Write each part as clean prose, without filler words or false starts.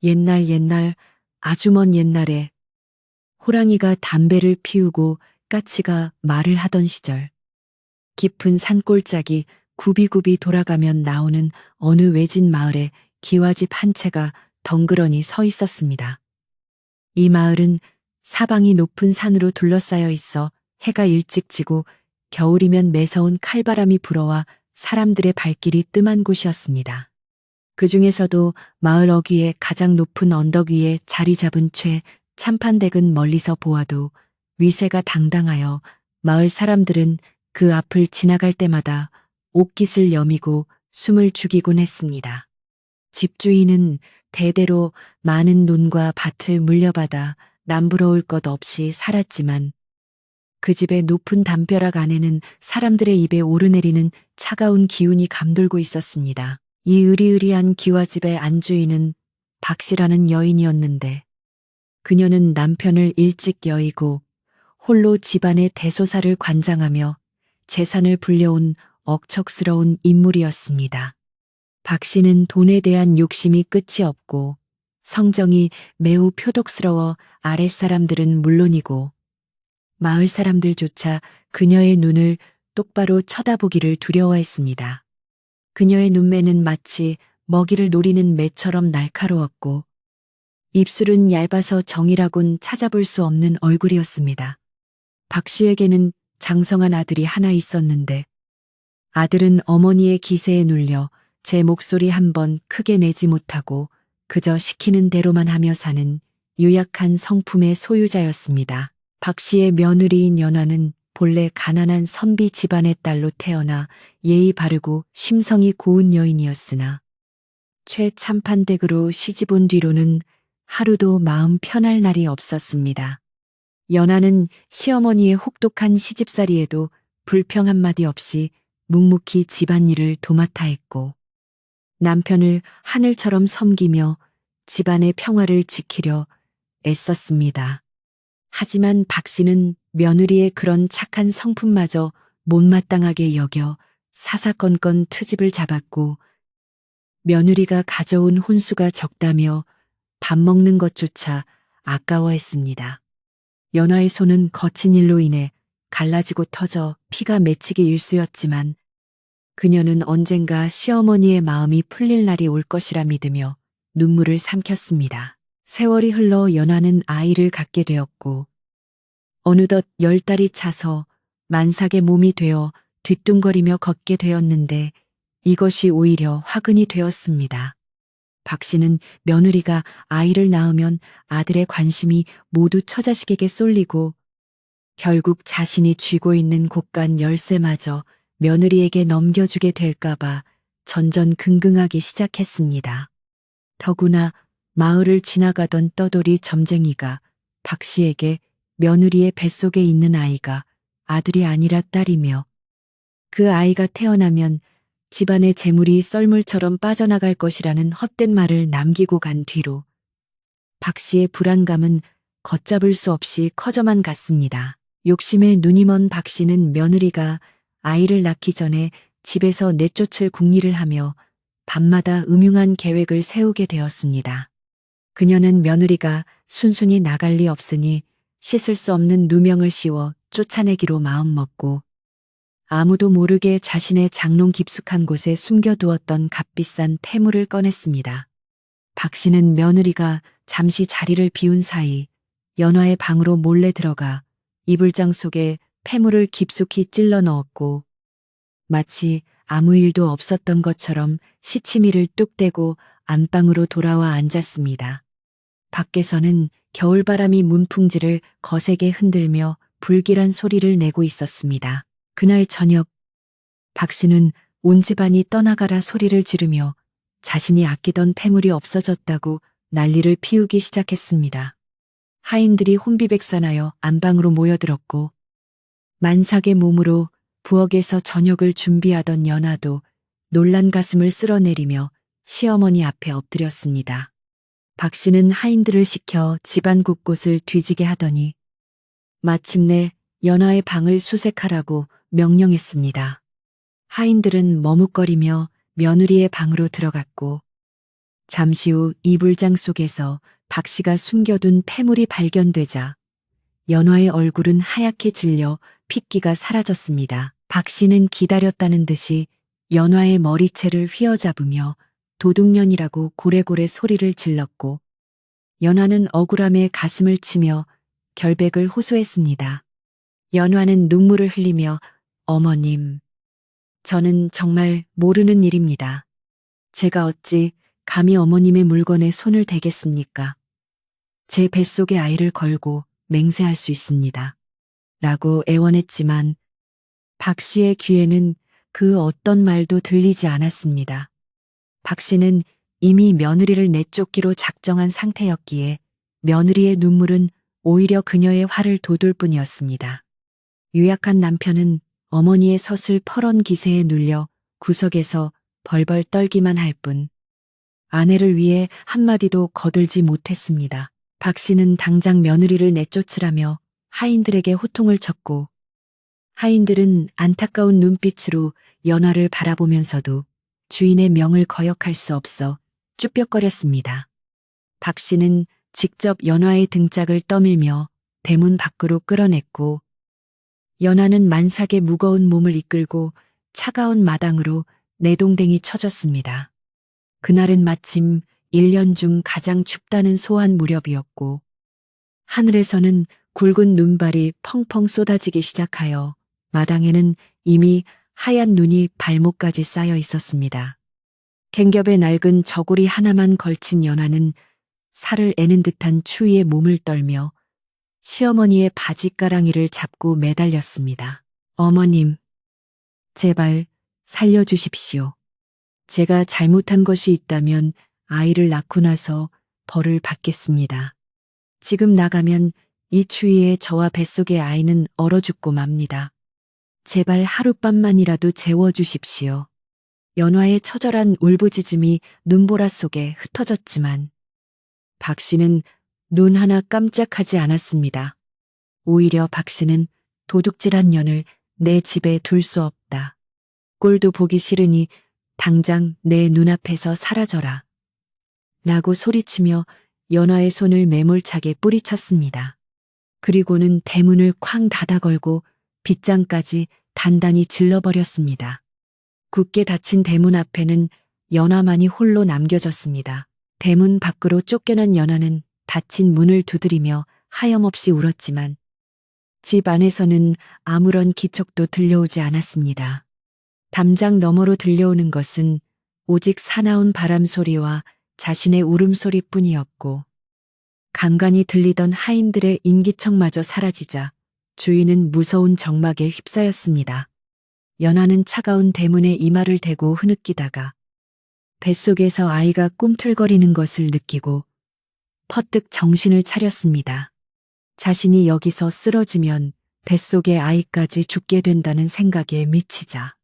옛날 아주 먼 옛날에 호랑이가 담배를 피우고 까치가 말을 하던 시절, 깊은 산골짜기 굽이굽이 돌아가면 나오는 어느 외진 마을에 기와집 한 채가 덩그러니 서 있었습니다. 이 마을은 사방이 높은 산으로 둘러싸여 있어 해가 일찍 지고 겨울이면 매서운 칼바람이 불어와 사람들의 발길이 뜸한 곳이었습니다. 그 중에서도 마을 어귀의 가장 높은 언덕 위에 자리 잡은 채 참판댁은 멀리서 보아도 위세가 당당하여 마을 사람들은 그 앞을 지나갈 때마다 옷깃을 여미고 숨을 죽이곤 했습니다. 집주인은 대대로 많은 논과 밭을 물려받아 남부러울 것 없이 살았지만 그 집의 높은 담벼락 안에는 사람들의 입에 오르내리는 차가운 기운이 감돌고 있었습니다. 이 으리으리한 기와집의 안주인은 박씨라는 여인이었는데 그녀는 남편을 일찍 여의고 홀로 집안의 대소사를 관장하며 재산을 불려온 억척스러운 인물이었습니다. 박씨는 돈에 대한 욕심이 끝이 없고 성정이 매우 표독스러워 아랫사람들은 물론이고 마을 사람들조차 그녀의 눈을 똑바로 쳐다보기를 두려워했습니다. 그녀의 눈매는 마치 먹이를 노리는 매처럼 날카로웠고 입술은 얇아서 정이라곤 찾아볼 수 없는 얼굴이었습니다. 박 씨에게는 장성한 아들이 하나 있었는데 아들은 어머니의 기세에 눌려 제 목소리 한 번 크게 내지 못하고 그저 시키는 대로만 하며 사는 유약한 성품의 소유자였습니다. 박 씨의 며느리인 연화는 본래 가난한 선비 집안의 딸로 태어나 예의 바르고 심성이 고운 여인이었으나 최참판댁으로 시집 온 뒤로는 하루도 마음 편할 날이 없었습니다. 연하는 시어머니의 혹독한 시집살이에도 불평 한마디 없이 묵묵히 집안일을 도맡아 했고 남편을 하늘처럼 섬기며 집안의 평화를 지키려 애썼습니다. 하지만 박 씨는 며느리의 그런 착한 성품마저 못마땅하게 여겨 사사건건 트집을 잡았고 며느리가 가져온 혼수가 적다며 밥 먹는 것조차 아까워했습니다. 연화의 손은 거친 일로 인해 갈라지고 터져 피가 맺히기 일쑤였지만 그녀는 언젠가 시어머니의 마음이 풀릴 날이 올 것이라 믿으며 눈물을 삼켰습니다. 세월이 흘러 연화는 아이를 갖게 되었고 어느덧 10달이 차서 만삭의 몸이 되어 뒤뚱거리며 걷게 되었는데 이것이 오히려 화근이 되었습니다. 박 씨는 며느리가 아이를 낳으면 아들의 관심이 모두 처자식에게 쏠리고 결국 자신이 쥐고 있는 곳간 열쇠마저 며느리에게 넘겨주게 될까봐 전전긍긍하기 시작했습니다. 더구나 마을을 지나가던 떠돌이 점쟁이가 박 씨에게 며느리의 뱃속에 있는 아이가 아들이 아니라 딸이며 그 아이가 태어나면 집안의 재물이 썰물처럼 빠져나갈 것이라는 헛된 말을 남기고 간 뒤로 박 씨의 불안감은 걷잡을 수 없이 커져만 갔습니다. 욕심에 눈이 먼 박 씨는 며느리가 아이를 낳기 전에 집에서 내쫓을 궁리를 하며 밤마다 음흉한 계획을 세우게 되었습니다. 그녀는 며느리가 순순히 나갈 리 없으니 씻을 수 없는 누명을 씌워 쫓아내기로 마음먹고 아무도 모르게 자신의 장롱 깊숙한 곳에 숨겨두었던 값비싼 폐물을 꺼냈습니다. 박 씨는 며느리가 잠시 자리를 비운 사이 연화의 방으로 몰래 들어가 이불장 속에 폐물을 깊숙이 찔러 넣었고 마치 아무 일도 없었던 것처럼 시치미를 뚝 떼고 안방으로 돌아와 앉았습니다. 밖에서는 겨울바람이 문풍지를 거세게 흔들며 불길한 소리를 내고 있었습니다. 그날 저녁 박 씨는 온 집안이 떠나가라 소리를 지르며 자신이 아끼던 폐물이 없어졌다고 난리를 피우기 시작했습니다. 하인들이 혼비백산하여 안방으로 모여들었고 만삭의 몸으로 부엌에서 저녁을 준비하던 연하도 놀란 가슴을 쓸어내리며 시어머니 앞에 엎드렸습니다. 박 씨는 하인들을 시켜 집안 곳곳을 뒤지게 하더니 마침내 연하의 방을 수색하라고 명령했습니다. 하인들은 머뭇거리며 며느리의 방으로 들어갔고 잠시 후 이불장 속에서 박 씨가 숨겨둔 폐물이 발견되자 연화의 얼굴은 하얗게 질려 핏기가 사라졌습니다. 박 씨는 기다렸다는 듯이 연화의 머리채를 휘어잡으며 도둑년이라고 고래고래 소리를 질렀고 연화는 억울함에 가슴을 치며 결백을 호소했습니다. 연화는 눈물을 흘리며 어머님, 저는 정말 모르는 일입니다. 제가 어찌 감히 어머님의 물건에 손을 대겠습니까? 제 뱃속에 아이를 걸고 맹세할 수 있습니다. 라고 애원했지만 박 씨의 귀에는 그 어떤 말도 들리지 않았습니다. 박 씨는 이미 며느리를 내쫓기로 작정한 상태였기에 며느리의 눈물은 오히려 그녀의 화를 돋울 뿐이었습니다. 유약한 남편은 어머니의 서슬 퍼런 기세에 눌려 구석에서 벌벌 떨기만 할 뿐 아내를 위해 한마디도 거들지 못했습니다. 박 씨는 당장 며느리를 내쫓으라며 하인들에게 호통을 쳤고 하인들은 안타까운 눈빛으로 연화를 바라보면서도 주인의 명을 거역할 수 없어 쭈뼛거렸습니다. 박 씨는 직접 연화의 등짝을 떠밀며 대문 밖으로 끌어냈고 연화는 만삭의 무거운 몸을 이끌고 차가운 마당으로 내동댕이 쳐졌습니다. 그날은 마침 1년 중 가장 춥다는 소한 무렵이었고 하늘에서는 굵은 눈발이 펑펑 쏟아지기 시작하여 마당에는 이미 하얀 눈이 발목까지 쌓여 있었습니다. 갱겹에 낡은 저고리 하나만 걸친 연화는 살을 애는 듯한 추위에 몸을 떨며 시어머니의 바지가랑이를 잡고 매달렸습니다. 어머님, 제발 살려주십시오. 제가 잘못한 것이 있다면 아이를 낳고 나서 벌을 받겠습니다. 지금 나가면 이 추위에 저와 뱃속의 아이는 얼어 죽고 맙니다. 제발 하룻밤만이라도 재워주십시오. 연화의 처절한 울부짖음이 눈보라 속에 흩어졌지만 박 씨는 눈 하나 깜짝하지 않았습니다. 오히려 박 씨는 도둑질한 년을 내 집에 둘 수 없다. 꼴도 보기 싫으니 당장 내 눈앞에서 사라져라. 라고 소리치며 연화의 손을 매몰차게 뿌리쳤습니다. 그리고는 대문을 쾅 닫아 걸고 빗장까지 단단히 질러버렸습니다. 굳게 닫힌 대문 앞에는 연화만이 홀로 남겨졌습니다. 대문 밖으로 쫓겨난 연화는 닫힌 문을 두드리며 하염없이 울었지만 집 안에서는 아무런 기척도 들려오지 않았습니다. 담장 너머로 들려오는 것은 오직 사나운 바람 소리와 자신의 울음소리뿐이었고 간간히 들리던 하인들의 인기척마저 사라지자 주인은 무서운 정막에 휩싸였습니다. 연화는 차가운 대문에 이마를 대고 흐느끼다가 뱃속에서 아이가 꿈틀거리는 것을 느끼고 퍼뜩 정신을 차렸습니다. 자신이 여기서 쓰러지면 뱃속의 아이까지 죽게 된다는 생각에 미치자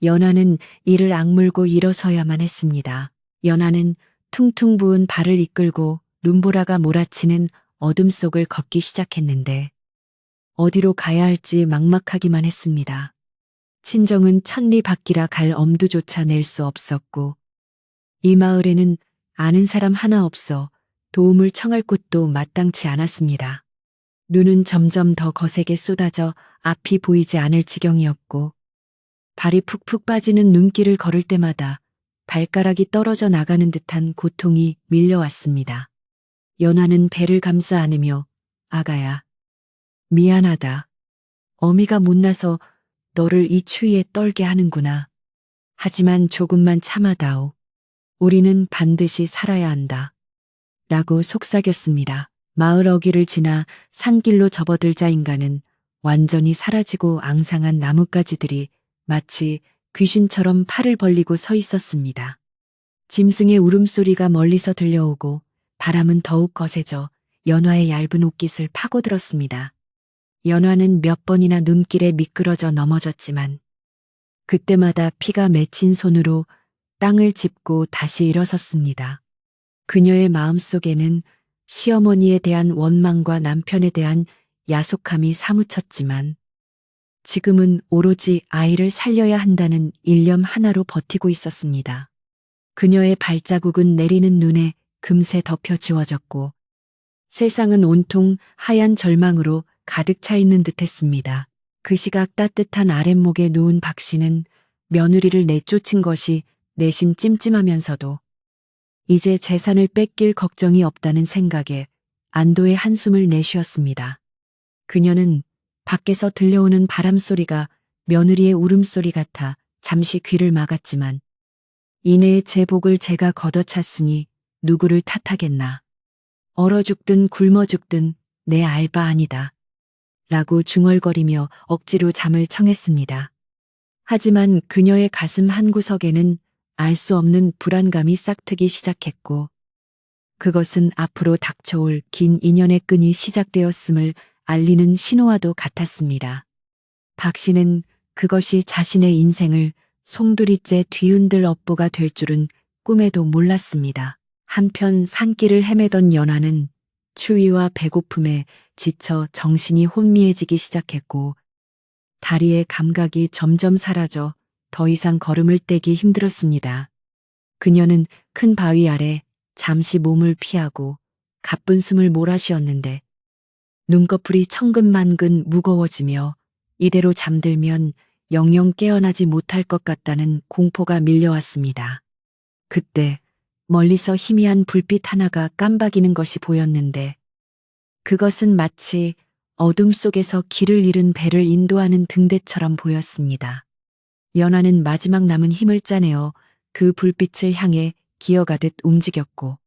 연화는 이를 악물고 일어서야만 했습니다. 연화는 퉁퉁 부은 발을 이끌고 눈보라가 몰아치는 어둠 속을 걷기 시작했는데 어디로 가야 할지 막막하기만 했습니다. 친정은 천리 밖이라 갈 엄두조차 낼 수 없었고 이 마을에는 아는 사람 하나 없어 도움을 청할 곳도 마땅치 않았습니다. 눈은 점점 더 거세게 쏟아져 앞이 보이지 않을 지경이었고 발이 푹푹 빠지는 눈길을 걸을 때마다 발가락이 떨어져 나가는 듯한 고통이 밀려왔습니다. 연화는 배를 감싸 안으며 아가야, 미안하다. 어미가 못나서 너를 이 추위에 떨게 하는구나. 하지만 조금만 참아다오. 우리는 반드시 살아야 한다. 라고 속삭였습니다. 마을 어귀를 지나 산길로 접어들자 인간은 완전히 사라지고 앙상한 나뭇가지들이 마치 귀신처럼 팔을 벌리고 서 있었습니다. 짐승의 울음소리가 멀리서 들려오고 바람은 더욱 거세져 연화의 얇은 옷깃을 파고들었습니다. 연화는 몇 번이나 눈길에 미끄러져 넘어졌지만 그때마다 피가 맺힌 손으로 땅을 짚고 다시 일어섰습니다. 그녀의 마음속에는 시어머니에 대한 원망과 남편에 대한 야속함이 사무쳤지만 지금은 오로지 아이를 살려야 한다는 일념 하나로 버티고 있었습니다. 그녀의 발자국은 내리는 눈에 금세 덮여 지워졌고 세상은 온통 하얀 절망으로 가득 차 있는 듯했습니다. 그 시각 따뜻한 아랫목에 누운 박 씨는 며느리를 내쫓은 것이 내심 찜찜하면서도 이제 재산을 뺏길 걱정이 없다는 생각에 안도의 한숨을 내쉬었습니다. 그녀는 밖에서 들려오는 바람 소리가 며느리의 울음소리 같아 잠시 귀를 막았지만 이내의 제복을 제가 걷어찼으니 누구를 탓하겠나. 얼어 죽든 굶어 죽든 내 알바 아니다. 라고 중얼거리며 억지로 잠을 청했습니다. 하지만 그녀의 가슴 한구석에는 알 수 없는 불안감이 싹트기 시작했고 그것은 앞으로 닥쳐올 긴 인연의 끈이 시작되었음을 알리는 신호와도 같았습니다. 박 씨는 그것이 자신의 인생을 송두리째 뒤흔들 업보가 될 줄은 꿈에도 몰랐습니다. 한편 산길을 헤매던 연화는 추위와 배고픔에 지쳐 정신이 혼미해지기 시작했고 다리의 감각이 점점 사라져 더 이상 걸음을 떼기 힘들었습니다. 그녀는 큰 바위 아래 잠시 몸을 피하고 가쁜 숨을 몰아쉬었는데 눈꺼풀이 천근만근 무거워지며 이대로 잠들면 영영 깨어나지 못할 것 같다는 공포가 밀려왔습니다. 그때 멀리서 희미한 불빛 하나가 깜박이는 것이 보였는데 그것은 마치 어둠 속에서 길을 잃은 배를 인도하는 등대처럼 보였습니다. 연화는 마지막 남은 힘을 짜내어 그 불빛을 향해 기어가듯 움직였고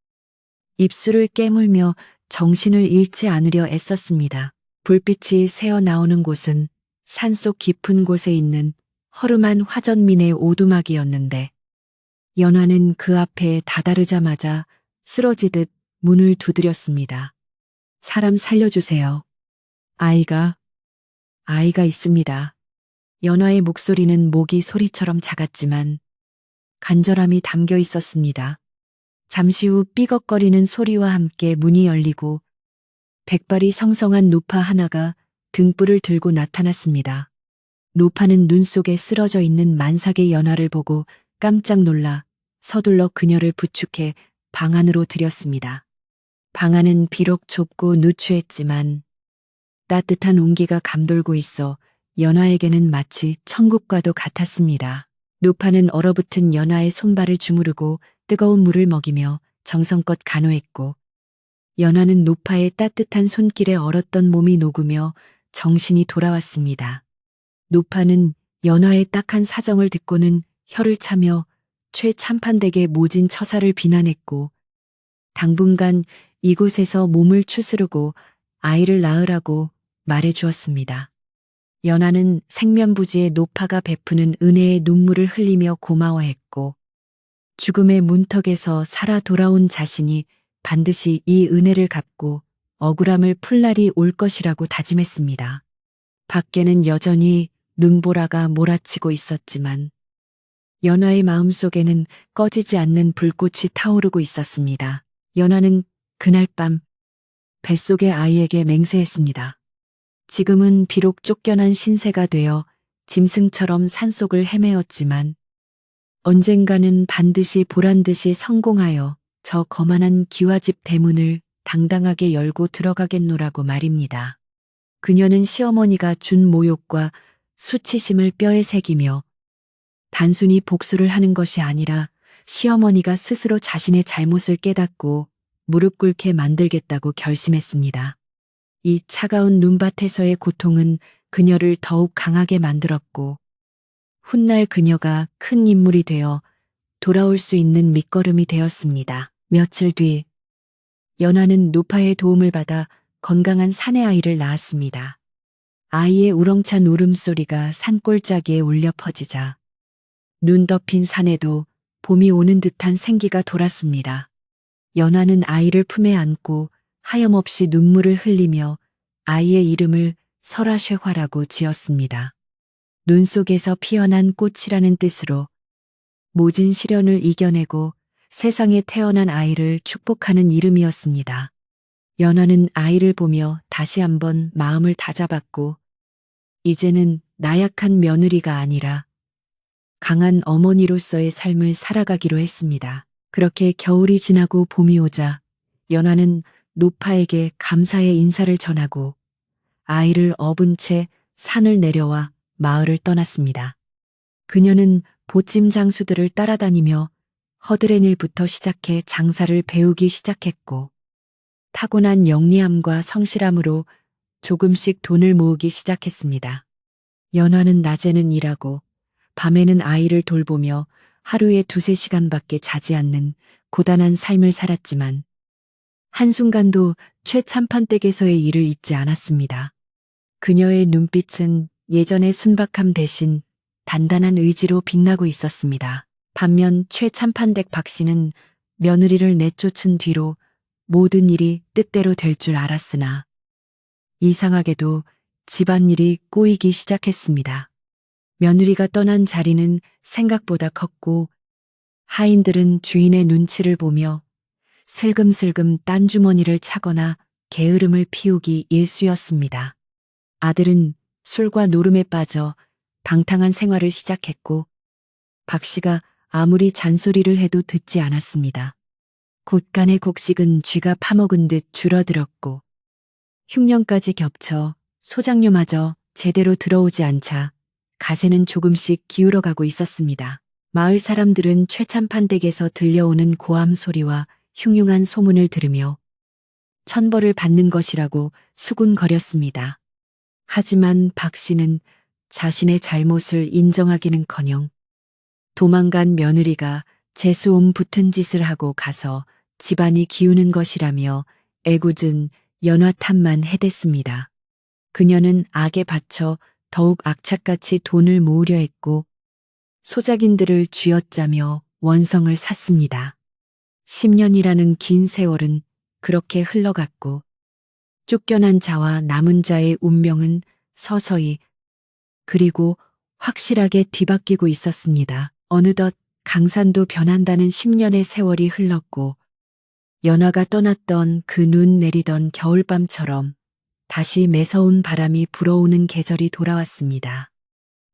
입술을 깨물며 정신을 잃지 않으려 애썼습니다. 불빛이 새어 나오는 곳은 산속 깊은 곳에 있는 허름한 화전민의 오두막이었는데 연화는 그 앞에 다다르자마자 쓰러지듯 문을 두드렸습니다. 사람 살려주세요. 아이가 있습니다. 연화의 목소리는 모기 소리처럼 작았지만 간절함이 담겨 있었습니다. 잠시 후 삐걱거리는 소리와 함께 문이 열리고 백발이 성성한 노파 하나가 등불을 들고 나타났습니다. 노파는 눈 속에 쓰러져 있는 만삭의 연화를 보고 깜짝 놀라 서둘러 그녀를 부축해 방 안으로 들였습니다. 방 안은 비록 좁고 누추했지만 따뜻한 온기가 감돌고 있어 연화에게는 마치 천국과도 같았습니다. 노파는 얼어붙은 연화의 손발을 주무르고 뜨거운 물을 먹이며 정성껏 간호했고 연화는 노파의 따뜻한 손길에 얼었던 몸이 녹으며 정신이 돌아왔습니다. 노파는 연화의 딱한 사정을 듣고는 혀를 차며 최참판되게 모진 처사를 비난했고 당분간 이곳에서 몸을 추스르고 아이를 낳으라고 말해 주었습니다. 연화는 생면부지의 노파가 베푸는 은혜의 눈물을 흘리며 고마워했고 죽음의 문턱에서 살아 돌아온 자신이 반드시 이 은혜를 갚고 억울함을 풀 날이 올 것이라고 다짐했습니다. 밖에는 여전히 눈보라가 몰아치고 있었지만 연화의 마음속에는 꺼지지 않는 불꽃이 타오르고 있었습니다. 연화는 그날 밤 뱃속의 아이에게 맹세했습니다. 지금은 비록 쫓겨난 신세가 되어 짐승처럼 산속을 헤매었지만 언젠가는 반드시 보란듯이 성공하여 저 거만한 기와집 대문을 당당하게 열고 들어가겠노라고 말입니다. 그녀는 시어머니가 준 모욕과 수치심을 뼈에 새기며 단순히 복수를 하는 것이 아니라 시어머니가 스스로 자신의 잘못을 깨닫고 무릎 꿇게 만들겠다고 결심했습니다. 이 차가운 눈밭에서의 고통은 그녀를 더욱 강하게 만들었고 훗날 그녀가 큰 인물이 되어 돌아올 수 있는 밑거름이 되었습니다. 며칠 뒤 연화는 노파의 도움을 받아 건강한 사내 아이를 낳았습니다. 아이의 우렁찬 울음소리가 산골짜기에 울려 퍼지자 눈 덮인 산에도 봄이 오는 듯한 생기가 돌았습니다. 연화는 아이를 품에 안고 하염없이 눈물을 흘리며 아이의 이름을 설아쇠화라고 지었습니다. 눈 속에서 피어난 꽃이라는 뜻으로 모진 시련을 이겨내고 세상에 태어난 아이를 축복하는 이름이었습니다. 연화는 아이를 보며 다시 한번 마음을 다잡았고 이제는 나약한 며느리가 아니라 강한 어머니로서의 삶을 살아가기로 했습니다. 그렇게 겨울이 지나고 봄이 오자 연화는 노파에게 감사의 인사를 전하고 아이를 업은 채 산을 내려와 마을을 떠났습니다. 그녀는 보찜 장수들을 따라다니며 허드렛 일부터 시작해 장사를 배우기 시작했고 타고난 영리함과 성실함으로 조금씩 돈을 모으기 시작했습니다. 연화는 낮에는 일하고 밤에는 아이를 돌보며 하루에 2~3시간밖에 자지 않는 고단한 삶을 살았지만 한순간도 최참판댁에서의 일을 잊지 않았습니다. 그녀의 눈빛은 예전의 순박함 대신 단단한 의지로 빛나고 있었습니다. 반면 최참판댁 박 씨는 며느리를 내쫓은 뒤로 모든 일이 뜻대로 될 줄 알았으나 이상하게도 집안일이 꼬이기 시작했습니다. 며느리가 떠난 자리는 생각보다 컸고 하인들은 주인의 눈치를 보며 슬금슬금 딴 주머니를 차거나 게으름을 피우기 일쑤였습니다. 아들은 술과 노름에 빠져 방탕한 생활을 시작했고 박 씨가 아무리 잔소리를 해도 듣지 않았습니다. 곳간의 곡식은 쥐가 파먹은 듯 줄어들었고 흉년까지 겹쳐 소장료마저 제대로 들어오지 않자 가세는 조금씩 기울어가고 있었습니다. 마을 사람들은 최참판댁에서 들려오는 고함 소리와 흉흉한 소문을 들으며 천벌을 받는 것이라고 수군거렸습니다. 하지만 박 씨는 자신의 잘못을 인정하기는커녕 도망간 며느리가 재수옴 붙은 짓을 하고 가서 집안이 기우는 것이라며 애꿎은 연화 탓만 해댔습니다. 그녀는 악에 받쳐 더욱 악착같이 돈을 모으려 했고 소작인들을 쥐어짜며 원성을 샀습니다. 10년이라는 긴 세월은 그렇게 흘러갔고 쫓겨난 자와 남은 자의 운명은 서서히 그리고 확실하게 뒤바뀌고 있었습니다. 어느덧 강산도 변한다는 10년의 세월이 흘렀고 연화가 떠났던 그 눈 내리던 겨울밤처럼 다시 매서운 바람이 불어오는 계절이 돌아왔습니다.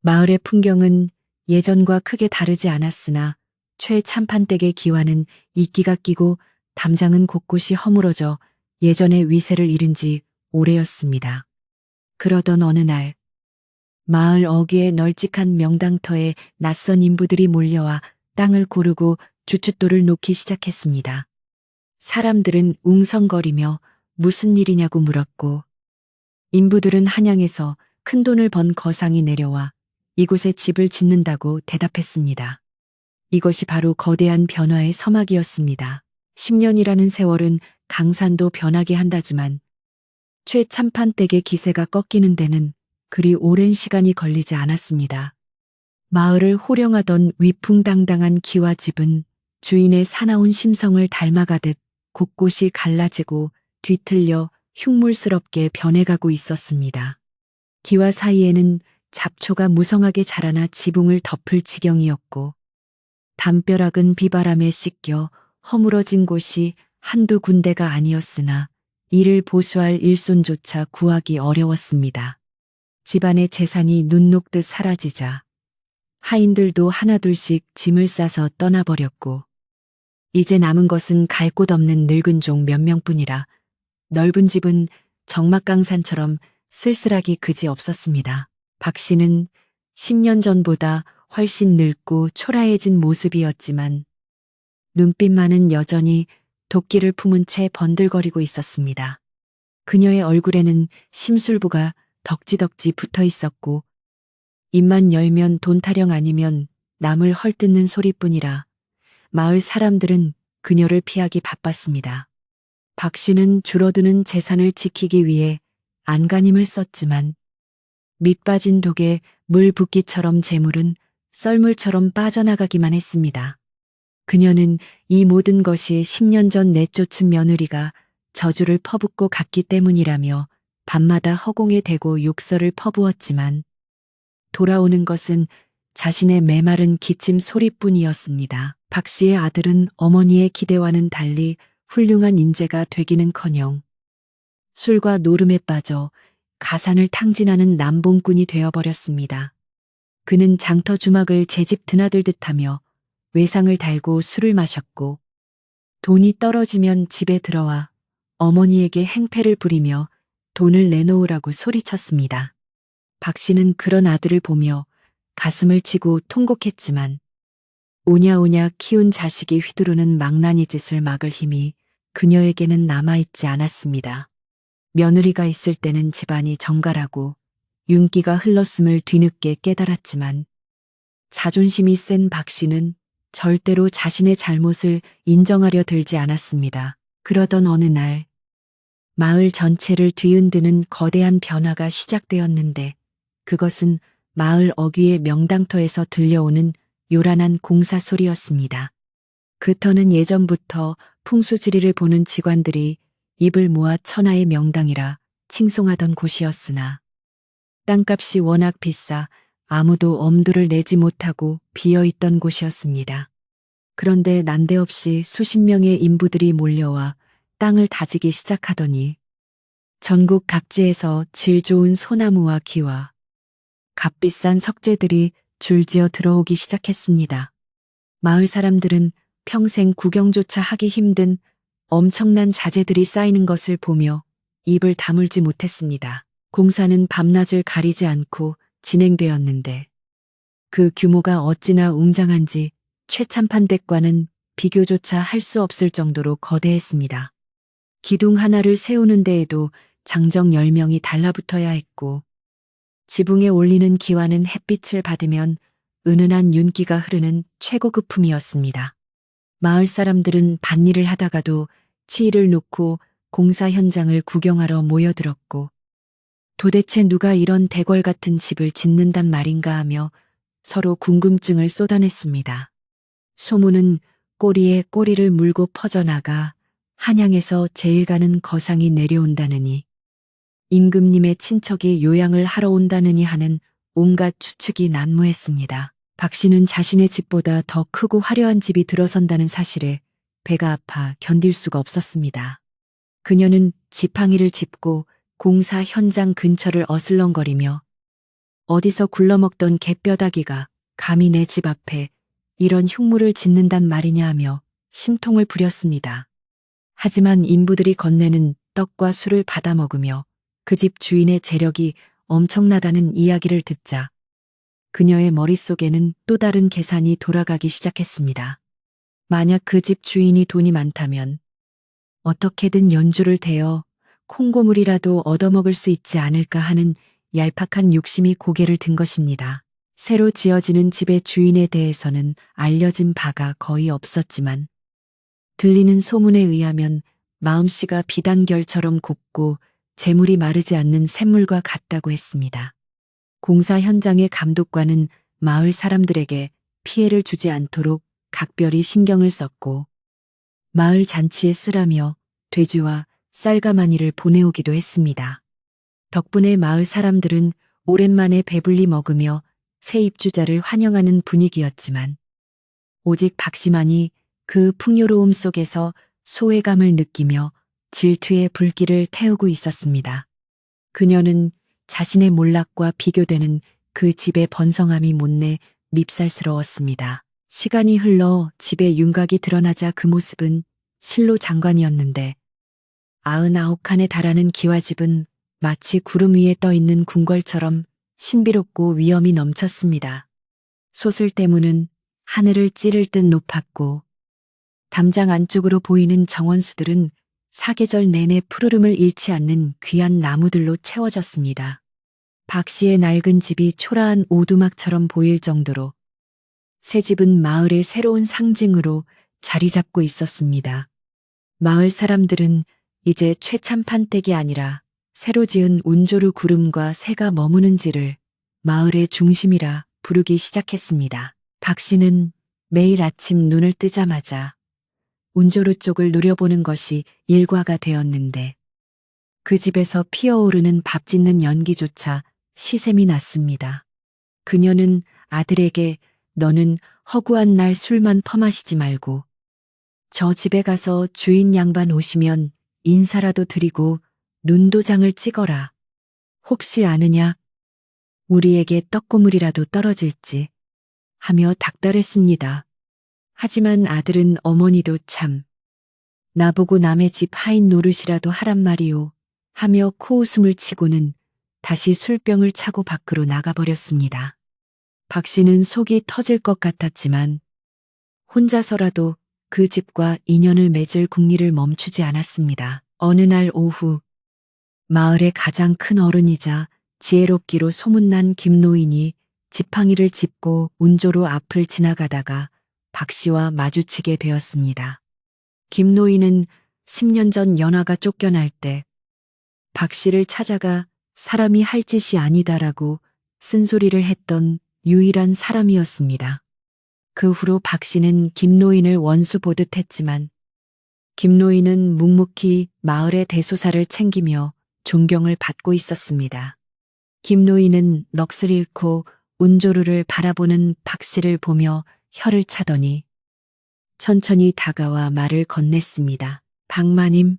마을의 풍경은 예전과 크게 다르지 않았으나 최참판댁의 기와는 이끼가 끼고 담장은 곳곳이 허물어져 예전의 위세를 잃은 지 오래였습니다. 그러던 어느 날 마을 어귀의 널찍한 명당터에 낯선 인부들이 몰려와 땅을 고르고 주춧돌을 놓기 시작했습니다. 사람들은 웅성거리며 무슨 일이냐고 물었고 인부들은 한양에서 큰돈을 번 거상이 내려와 이곳에 집을 짓는다고 대답했습니다. 이것이 바로 거대한 변화의 서막이었습니다. 10년이라는 세월은 강산도 변하게 한다지만 최참판댁의 기세가 꺾이는 데는 그리 오랜 시간이 걸리지 않았습니다. 마을을 호령하던 위풍당당한 기와 집은 주인의 사나운 심성을 닮아가듯 곳곳이 갈라지고 뒤틀려 흉물스럽게 변해가고 있었습니다. 기와 사이에는 잡초가 무성하게 자라나 지붕을 덮을 지경이었고 담벼락은 비바람에 씻겨 허물어진 곳이 한두 군데가 아니었으나 이를 보수할 일손조차 구하기 어려웠습니다. 집안의 재산이 눈 녹듯 사라지자 하인들도 하나둘씩 짐을 싸서 떠나버렸고 이제 남은 것은 갈 곳 없는 늙은 종 몇 명뿐이라 넓은 집은 적막강산처럼 쓸쓸하기 그지 없었습니다. 박 씨는 10년 전보다 훨씬 늙고 초라해진 모습이었지만 눈빛만은 여전히 도끼를 품은 채 번들거리고 있었습니다. 그녀의 얼굴에는 심술부가 덕지덕지 붙어 있었고 입만 열면 돈 타령 아니면 남을 헐뜯는 소리뿐이라 마을 사람들은 그녀를 피하기 바빴습니다. 박 씨는 줄어드는 재산을 지키기 위해 안간힘을 썼지만 밑 빠진 독에 물 붓기처럼 재물은 썰물처럼 빠져나가기만 했습니다. 그녀는 이 모든 것이 10년 전 내쫓은 며느리가 저주를 퍼붓고 갔기 때문이라며 밤마다 허공에 대고 욕설을 퍼부었지만 돌아오는 것은 자신의 메마른 기침 소리뿐이었습니다. 박 씨의 아들은 어머니의 기대와는 달리 훌륭한 인재가 되기는커녕 술과 노름에 빠져 가산을 탕진하는 남봉꾼이 되어버렸습니다. 그는 장터 주막을 제 집 드나들듯 하며 외상을 달고 술을 마셨고 돈이 떨어지면 집에 들어와 어머니에게 행패를 부리며 돈을 내놓으라고 소리쳤습니다. 박 씨는 그런 아들을 보며 가슴을 치고 통곡했지만 오냐오냐 키운 자식이 휘두르는 망나니 짓을 막을 힘이 그녀에게는 남아있지 않았습니다. 며느리가 있을 때는 집안이 정갈하고 윤기가 흘렀음을 뒤늦게 깨달았지만 자존심이 센 박 씨는 절대로 자신의 잘못을 인정하려 들지 않았습니다. 그러던 어느 날 마을 전체를 뒤흔드는 거대한 변화가 시작되었는데 그것은 마을 어귀의 명당터에서 들려오는 요란한 공사 소리였습니다. 그 터는 예전부터 풍수지리를 보는 직관들이 입을 모아 천하의 명당이라 칭송하던 곳이었으나 땅값이 워낙 비싸 아무도 엄두를 내지 못하고 비어있던 곳이었습니다. 그런데 난데없이 수십 명의 인부들이 몰려와 땅을 다지기 시작하더니 전국 각지에서 질 좋은 소나무와 기와 값비싼 석재들이 줄지어 들어오기 시작했습니다. 마을 사람들은 평생 구경조차 하기 힘든 엄청난 자재들이 쌓이는 것을 보며 입을 다물지 못했습니다. 공사는 밤낮을 가리지 않고 진행되었는데 그 규모가 어찌나 웅장한지 최참판댁과는 비교조차 할 수 없을 정도로 거대했습니다. 기둥 하나를 세우는 데에도 장정 10명이 달라붙어야 했고 지붕에 올리는 기와는 햇빛을 받으면 은은한 윤기가 흐르는 최고급품이었습니다. 마을 사람들은 밭일을 하다가도 치이를 놓고 공사 현장을 구경하러 모여들었고 도대체 누가 이런 대궐 같은 집을 짓는단 말인가 하며 서로 궁금증을 쏟아냈습니다. 소문은 꼬리에 꼬리를 물고 퍼져나가 한양에서 제일 가는 거상이 내려온다느니 임금님의 친척이 요양을 하러 온다느니 하는 온갖 추측이 난무했습니다. 박 씨는 자신의 집보다 더 크고 화려한 집이 들어선다는 사실에 배가 아파 견딜 수가 없었습니다. 그녀는 지팡이를 짚고 공사 현장 근처를 어슬렁거리며 어디서 굴러먹던 갯뼈다귀가 감히 내 집 앞에 이런 흉물을 짓는단 말이냐 하며 심통을 부렸습니다. 하지만 인부들이 건네는 떡과 술을 받아먹으며 그 집 주인의 재력이 엄청나다는 이야기를 듣자 그녀의 머릿속에는 또 다른 계산이 돌아가기 시작했습니다. 만약 그 집 주인이 돈이 많다면 어떻게든 연주를 대어 콩고물이라도 얻어먹을 수 있지 않을까 하는 얄팍한 욕심이 고개를 든 것입니다. 새로 지어지는 집의 주인에 대해서는 알려진 바가 거의 없었지만 들리는 소문에 의하면 마음씨가 비단결처럼 곱고 재물이 마르지 않는 샘물과 같다고 했습니다. 공사 현장의 감독관은 마을 사람들에게 피해를 주지 않도록 각별히 신경을 썼고 마을 잔치에 쓰라며 돼지와 쌀가마니를 보내오기도 했습니다. 덕분에 마을 사람들은 오랜만에 배불리 먹으며 새 입주자를 환영하는 분위기였지만 오직 박 씨만이 그 풍요로움 속에서 소외감을 느끼며 질투의 불길을 태우고 있었습니다. 그녀는 자신의 몰락과 비교되는 그 집의 번성함이 못내 밉살스러웠습니다. 시간이 흘러 집의 윤곽이 드러나자 그 모습은 실로 장관이었는데 99칸에 달하는 기와집은 마치 구름 위에 떠 있는 궁궐처럼 신비롭고 위엄이 넘쳤습니다. 솟을대문은 하늘을 찌를 듯 높았고 담장 안쪽으로 보이는 정원수들은 사계절 내내 푸르름을 잃지 않는 귀한 나무들로 채워졌습니다. 박 씨의 낡은 집이 초라한 오두막처럼 보일 정도로 새 집은 마을의 새로운 상징으로 자리 잡고 있었습니다. 마을 사람들은 이제 최참판댁이 아니라 새로 지은 운조르 구름과 새가 머무는지를 마을의 중심이라 부르기 시작했습니다. 박 씨는 매일 아침 눈을 뜨자마자 운조르 쪽을 노려보는 것이 일과가 되었는데 그 집에서 피어오르는 밥 짓는 연기조차 시샘이 났습니다. 그녀는 아들에게 너는 허구한 날 술만 퍼마시지 말고 저 집에 가서 주인 양반 오시면 인사라도 드리고 눈도장을 찍어라. 혹시 아느냐? 우리에게 떡고물이라도 떨어질지 하며 닥달했습니다. 하지만 아들은 어머니도 참 나보고 남의 집 하인 노릇이라도 하란 말이오 하며 코웃음을 치고는 다시 술병을 차고 밖으로 나가버렸습니다. 박 씨는 속이 터질 것 같았지만 혼자서라도 그 집과 인연을 맺을 궁리를 멈추지 않았습니다. 어느 날 오후 마을의 가장 큰 어른이자 지혜롭기로 소문난 김노인이 지팡이를 짚고 운조로 앞을 지나가다가 박 씨와 마주치게 되었습니다. 김노인은 10년 전 연화가 쫓겨날 때 박 씨를 찾아가 사람이 할 짓이 아니다라고 쓴소리를 했던 유일한 사람이었습니다. 그 후로 박 씨는 김노인을 원수 보듯 했지만 김노인은 묵묵히 마을의 대소사를 챙기며 존경을 받고 있었습니다. 김노인은 넋을 잃고 운조루를 바라보는 박 씨를 보며 혀를 차더니 천천히 다가와 말을 건넸습니다. 박마님,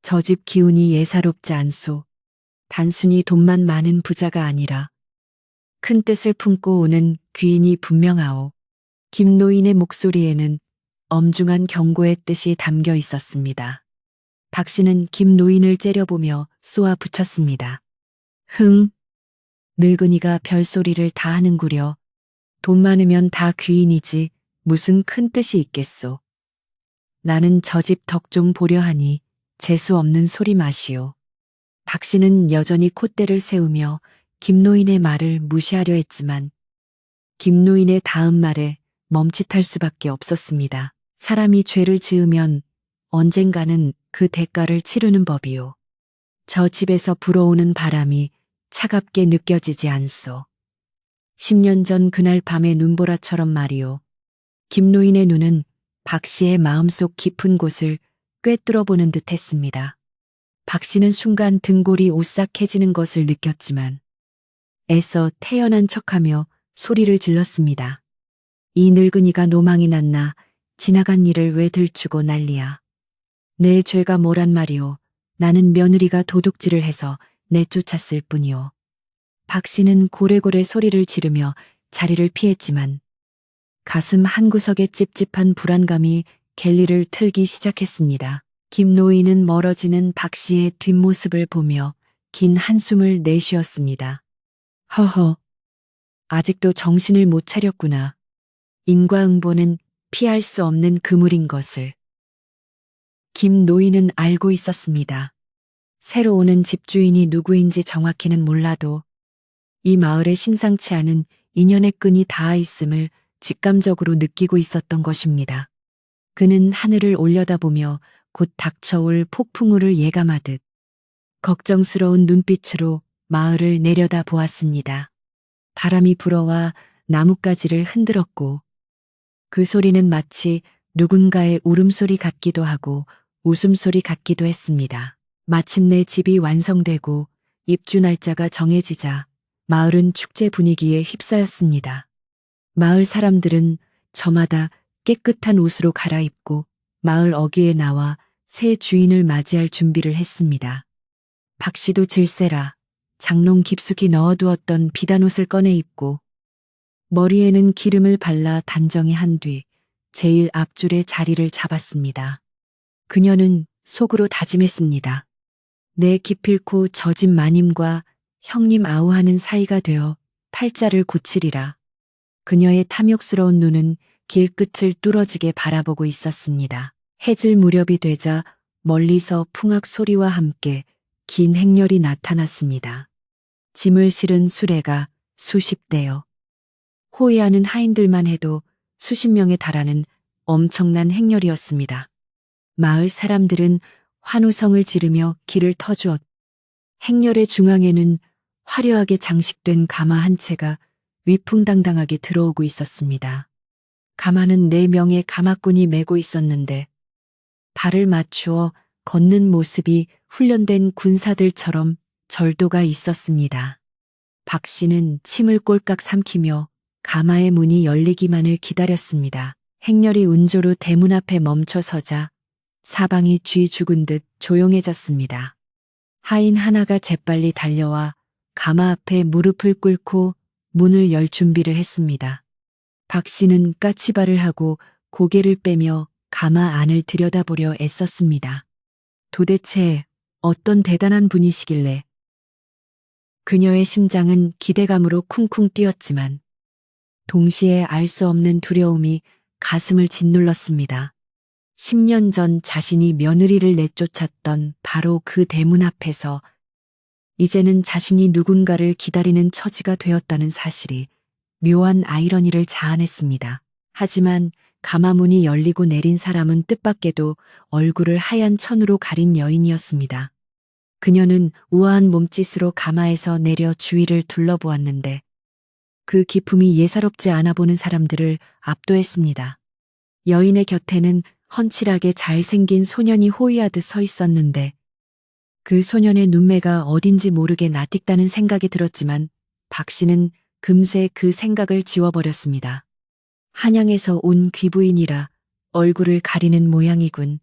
저 집 기운이 예사롭지 않소. 단순히 돈만 많은 부자가 아니라 큰 뜻을 품고 오는 귀인이 분명하오. 김노인의 목소리에는 엄중한 경고의 뜻이 담겨 있었습니다. 박 씨는 김노인을 째려보며 쏘아 붙였습니다. 흥, 늙은이가 별소리를 다 하는구려. 돈 많으면 다 귀인이지 무슨 큰 뜻이 있겠소. 나는 저 집 덕 좀 보려 하니 재수 없는 소리 마시오. 박 씨는 여전히 콧대를 세우며 김노인의 말을 무시하려 했지만 김노인의 다음 말에 멈칫할 수밖에 없었습니다. 사람이 죄를 지으면 언젠가는 그 대가를 치르는 법이오. 저 집에서 불어오는 바람이 차갑게 느껴지지 않소. 10년 전 그날 밤의 눈보라처럼 말이오. 김노인의 눈은 박 씨의 마음속 깊은 곳을 꿰뚫어 보는 듯 했습니다. 박 씨는 순간 등골이 오싹해지는 것을 느꼈지만 애써 태연한 척하며 소리를 질렀습니다. 이 늙은이가 노망이 났나 지나간 일을 왜 들추고 난리야. 내 죄가 뭐란 말이오. 나는 며느리가 도둑질을 해서 내쫓았을 뿐이오. 박 씨는 고래고래 소리를 지르며 자리를 피했지만 가슴 한구석에 찝찝한 불안감이 갤리를 틀기 시작했습니다. 김노인은 멀어지는 박 씨의 뒷모습을 보며 긴 한숨을 내쉬었습니다. 허허, 아직도 정신을 못 차렸구나. 인과응보는 피할 수 없는 그물인 것을. 김노인은 알고 있었습니다. 새로 오는 집주인이 누구인지 정확히는 몰라도 이 마을에 심상치 않은 인연의 끈이 닿아 있음을 직감적으로 느끼고 있었던 것입니다. 그는 하늘을 올려다보며 곧 닥쳐올 폭풍우를 예감하듯 걱정스러운 눈빛으로 마을을 내려다 보았습니다. 바람이 불어와 나뭇가지를 흔들었고 그 소리는 마치 누군가의 울음소리 같기도 하고 웃음소리 같기도 했습니다. 마침내 집이 완성되고 입주 날짜가 정해지자 마을은 축제 분위기에 휩싸였습니다. 마을 사람들은 저마다 깨끗한 옷으로 갈아입고 마을 어귀에 나와 새 주인을 맞이할 준비를 했습니다. 박 씨도 질세라 장롱 깊숙이 넣어두었던 비단옷을 꺼내 입고 머리에는 기름을 발라 단정히 한 뒤 제일 앞줄에 자리를 잡았습니다. 그녀는 속으로 다짐했습니다. 내 기필코 저 집 마님과 형님 아우하는 사이가 되어 팔자를 고치리라. 그녀의 탐욕스러운 눈은 길끝을 뚫어지게 바라보고 있었습니다. 해질 무렵이 되자 멀리서 풍악 소리와 함께 긴 행렬이 나타났습니다. 짐을 실은 수레가 수십 대여. 호위하는 하인들만 해도 수십 명에 달하는 엄청난 행렬이었습니다. 마을 사람들은 환호성을 지르며 길을 터주었. 행렬의 중앙에는 화려하게 장식된 가마 한 채가 위풍당당하게 들어오고 있었습니다. 가마는 4명의 가마꾼이 메고 있었는데 발을 맞추어 걷는 모습이 훈련된 군사들처럼 절도가 있었습니다. 박 씨는 침을 꼴깍 삼키며 가마의 문이 열리기만을 기다렸습니다. 행렬이 운조로 대문 앞에 멈춰서자 사방이 쥐 죽은 듯 조용해졌습니다. 하인 하나가 재빨리 달려와 가마 앞에 무릎을 꿇고 문을 열 준비를 했습니다. 박 씨는 까치발을 하고 고개를 빼며 가마 안을 들여다보려 애썼습니다. 도대체 어떤 대단한 분이시길래. 그녀의 심장은 기대감으로 쿵쿵 뛰었지만 동시에 알 수 없는 두려움이 가슴을 짓눌렀습니다. 10년 전 자신이 며느리를 내쫓았던 바로 그 대문 앞에서 이제는 자신이 누군가를 기다리는 처지가 되었다는 사실이 묘한 아이러니를 자아냈습니다. 하지만 가마문이 열리고 내린 사람은 뜻밖에도 얼굴을 하얀 천으로 가린 여인이었습니다. 그녀는 우아한 몸짓으로 가마에서 내려 주위를 둘러보았는데 그 기품이 예사롭지 않아 보는 사람들을 압도했습니다. 여인의 곁에는 헌칠하게 잘생긴 소년이 호위하듯 서 있었는데 그 소년의 눈매가 어딘지 모르게 낯익다는 생각이 들었지만 박 씨는 금세 그 생각을 지워버렸습니다. 한양에서 온 귀부인이라 얼굴을 가리는 모양이군.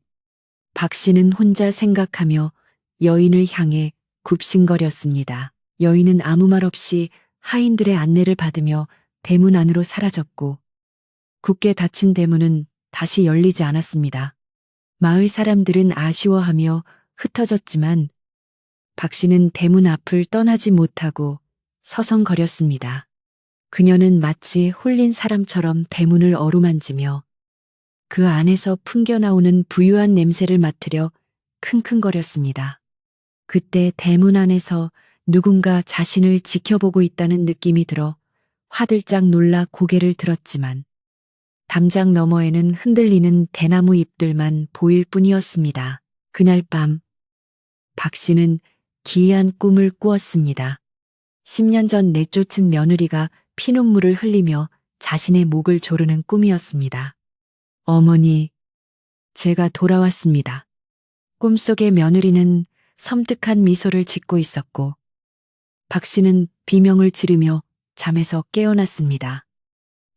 박 씨는 혼자 생각하며 여인을 향해 굽신거렸습니다. 여인은 아무 말 없이 하인들의 안내를 받으며 대문 안으로 사라졌고 굳게 닫힌 대문은 다시 열리지 않았습니다. 마을 사람들은 아쉬워하며 흩어졌지만 박 씨는 대문 앞을 떠나지 못하고 서성거렸습니다. 그녀는 마치 홀린 사람처럼 대문을 어루만지며 그 안에서 풍겨나오는 부유한 냄새를 맡으려 킁킁거렸습니다. 그때 대문 안에서 누군가 자신을 지켜보고 있다는 느낌이 들어 화들짝 놀라 고개를 들었지만 담장 너머에는 흔들리는 대나무 잎들만 보일 뿐이었습니다. 그날 밤 박 씨는 기이한 꿈을 꾸었습니다. 10년 전 내쫓은 며느리가 피눈물을 흘리며 자신의 목을 조르는 꿈이었습니다. 어머니, 제가 돌아왔습니다. 꿈속의 며느리는 섬뜩한 미소를 짓고 있었고 박 씨는 비명을 지르며 잠에서 깨어났습니다.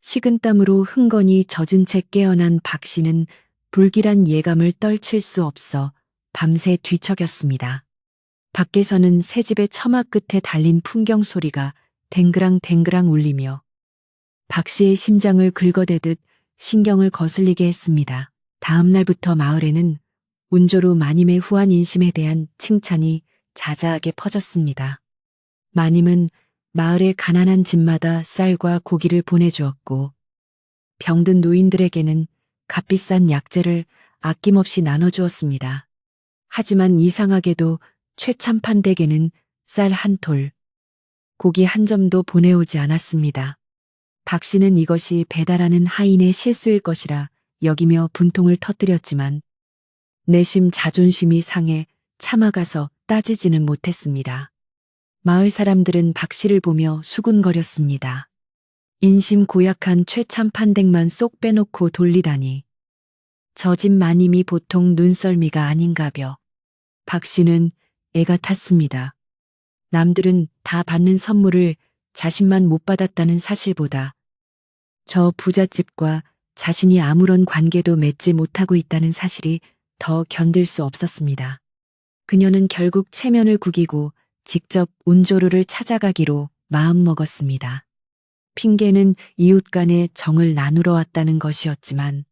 식은땀으로 흥건히 젖은 채 깨어난 박 씨는 불길한 예감을 떨칠 수 없어 밤새 뒤척였습니다. 밖에서는 새집의 처마 끝에 달린 풍경 소리가 댕그랑댕그랑 울리며 박 씨의 심장을 긁어대듯 신경을 거슬리게 했습니다. 다음 날부터 마을에는 운조로 마님의 후한 인심에 대한 칭찬이 자자하게 퍼졌습니다. 마님은 마을의 가난한 집마다 쌀과 고기를 보내주었고 병든 노인들에게는 값비싼 약재를 아낌없이 나눠주었습니다. 하지만 이상하게도 최참판 댁에는 쌀 한 톨, 고기 한 점도 보내오지 않았습니다. 박 씨는 이것이 배달하는 하인의 실수일 것이라 여기며 분통을 터뜨렸지만 내심 자존심이 상해 참아가서 따지지는 못했습니다. 마을 사람들은 박 씨를 보며 수군거렸습니다. 인심 고약한 최참판 댁만 쏙 빼놓고 돌리다니. 저 집 마님이 보통 눈썰미가 아닌가벼. 박 씨는 애가 탔습니다. 남들은 다 받는 선물을 자신만 못 받았다는 사실보다 저 부잣집과 자신이 아무런 관계도 맺지 못하고 있다는 사실이 더 견딜 수 없었습니다. 그녀는 결국 체면을 구기고 직접 운조루를 찾아가기로 마음먹었습니다. 핑계는 이웃 간의 정을 나누러 왔다는 것이었지만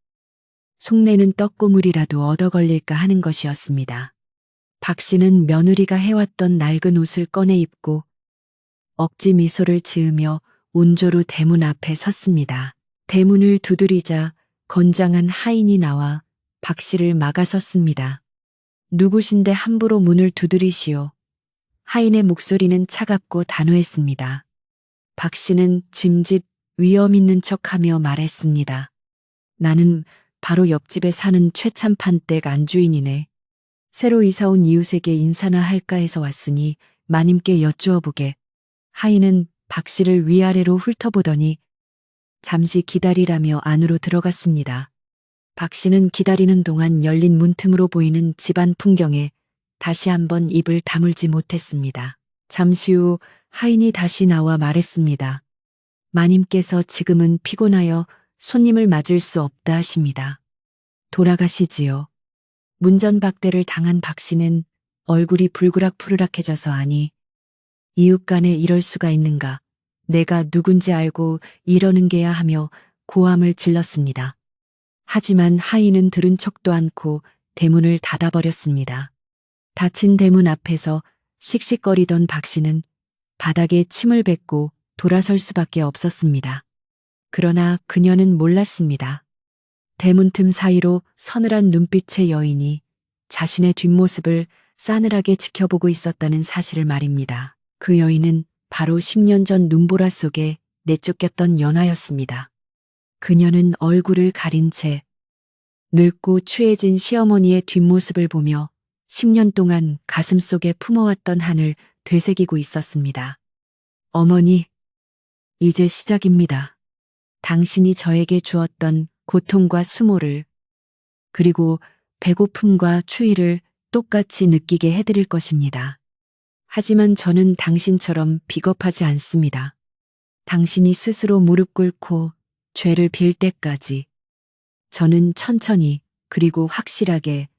속내는 떡고물이라도 얻어 걸릴까 하는 것이었습니다. 박 씨는 며느리가 해왔던 낡은 옷을 꺼내 입고 억지 미소를 지으며 운조루 대문 앞에 섰습니다. 대문을 두드리자 건장한 하인이 나와 박 씨를 막아섰습니다. 누구신데 함부로 문을 두드리시오. 하인의 목소리는 차갑고 단호했습니다. 박 씨는 짐짓 위험 있는 척하며 말했습니다. 나는 바로 옆집에 사는 최참판 댁 안주인이네. 새로 이사온 이웃에게 인사나 할까 해서 왔으니 마님께 여쭈어 보게. 하인은 박 씨를 위아래로 훑어보더니 잠시 기다리라며 안으로 들어갔습니다. 박 씨는 기다리는 동안 열린 문틈으로 보이는 집안 풍경에 다시 한번 입을 다물지 못했습니다. 잠시 후 하인이 다시 나와 말했습니다. 마님께서 지금은 피곤하여 손님을 맞을 수 없다 하십니다. 돌아가시지요. 문전박대를 당한 박 씨는 얼굴이 불그락푸르락해져서 아니 이웃 간에 이럴 수가 있는가. 내가 누군지 알고 이러는 게야 하며 고함을 질렀습니다. 하지만 하인은 들은 척도 않고 대문을 닫아버렸습니다. 닫힌 대문 앞에서 씩씩거리던 박 씨는 바닥에 침을 뱉고 돌아설 수밖에 없었습니다. 그러나 그녀는 몰랐습니다. 대문 틈 사이로 서늘한 눈빛의 여인이 자신의 뒷모습을 싸늘하게 지켜보고 있었다는 사실을 말입니다. 그 여인은 바로 10년 전 눈보라 속에 내쫓겼던 연하였습니다. 그녀는 얼굴을 가린 채 늙고 추해진 시어머니의 뒷모습을 보며 10년 동안 가슴속에 품어왔던 한을 되새기고 있었습니다. 어머니, 이제 시작입니다. 당신이 저에게 주었던 고통과 수모를, 그리고 배고픔과 추위를 똑같이 느끼게 해드릴 것입니다. 하지만 저는 당신처럼 비겁하지 않습니다. 당신이 스스로 무릎 꿇고 죄를 빌 때까지 저는 천천히 그리고 확실하게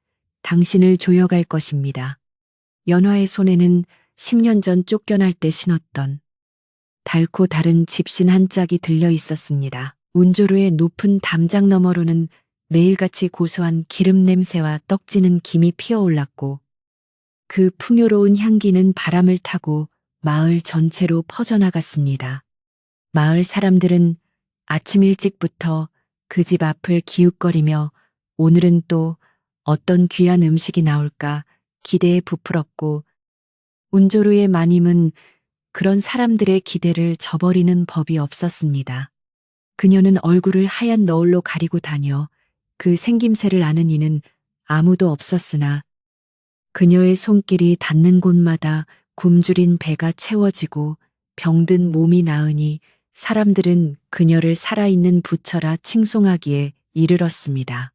당신을 조여갈 것입니다. 연화의 손에는 10년 전 쫓겨날 때 신었던 달고 다른 집신 한 짝이 들려 있었습니다. 운조루의 높은 담장 너머로는 매일같이 고소한 기름 냄새와 떡지는 김이 피어올랐고 그 풍요로운 향기는 바람을 타고 마을 전체로 퍼져나갔습니다. 마을 사람들은 아침 일찍부터 그 집 앞을 기웃거리며 오늘은 또 어떤 귀한 음식이 나올까 기대에 부풀었고 운조루의 마님은 그런 사람들의 기대를 저버리는 법이 없었습니다. 그녀는 얼굴을 하얀 너울로 가리고 다녀 그 생김새를 아는 이는 아무도 없었으나 그녀의 손길이 닿는 곳마다 굶주린 배가 채워지고 병든 몸이 나으니 사람들은 그녀를 살아있는 부처라 칭송하기에 이르렀습니다.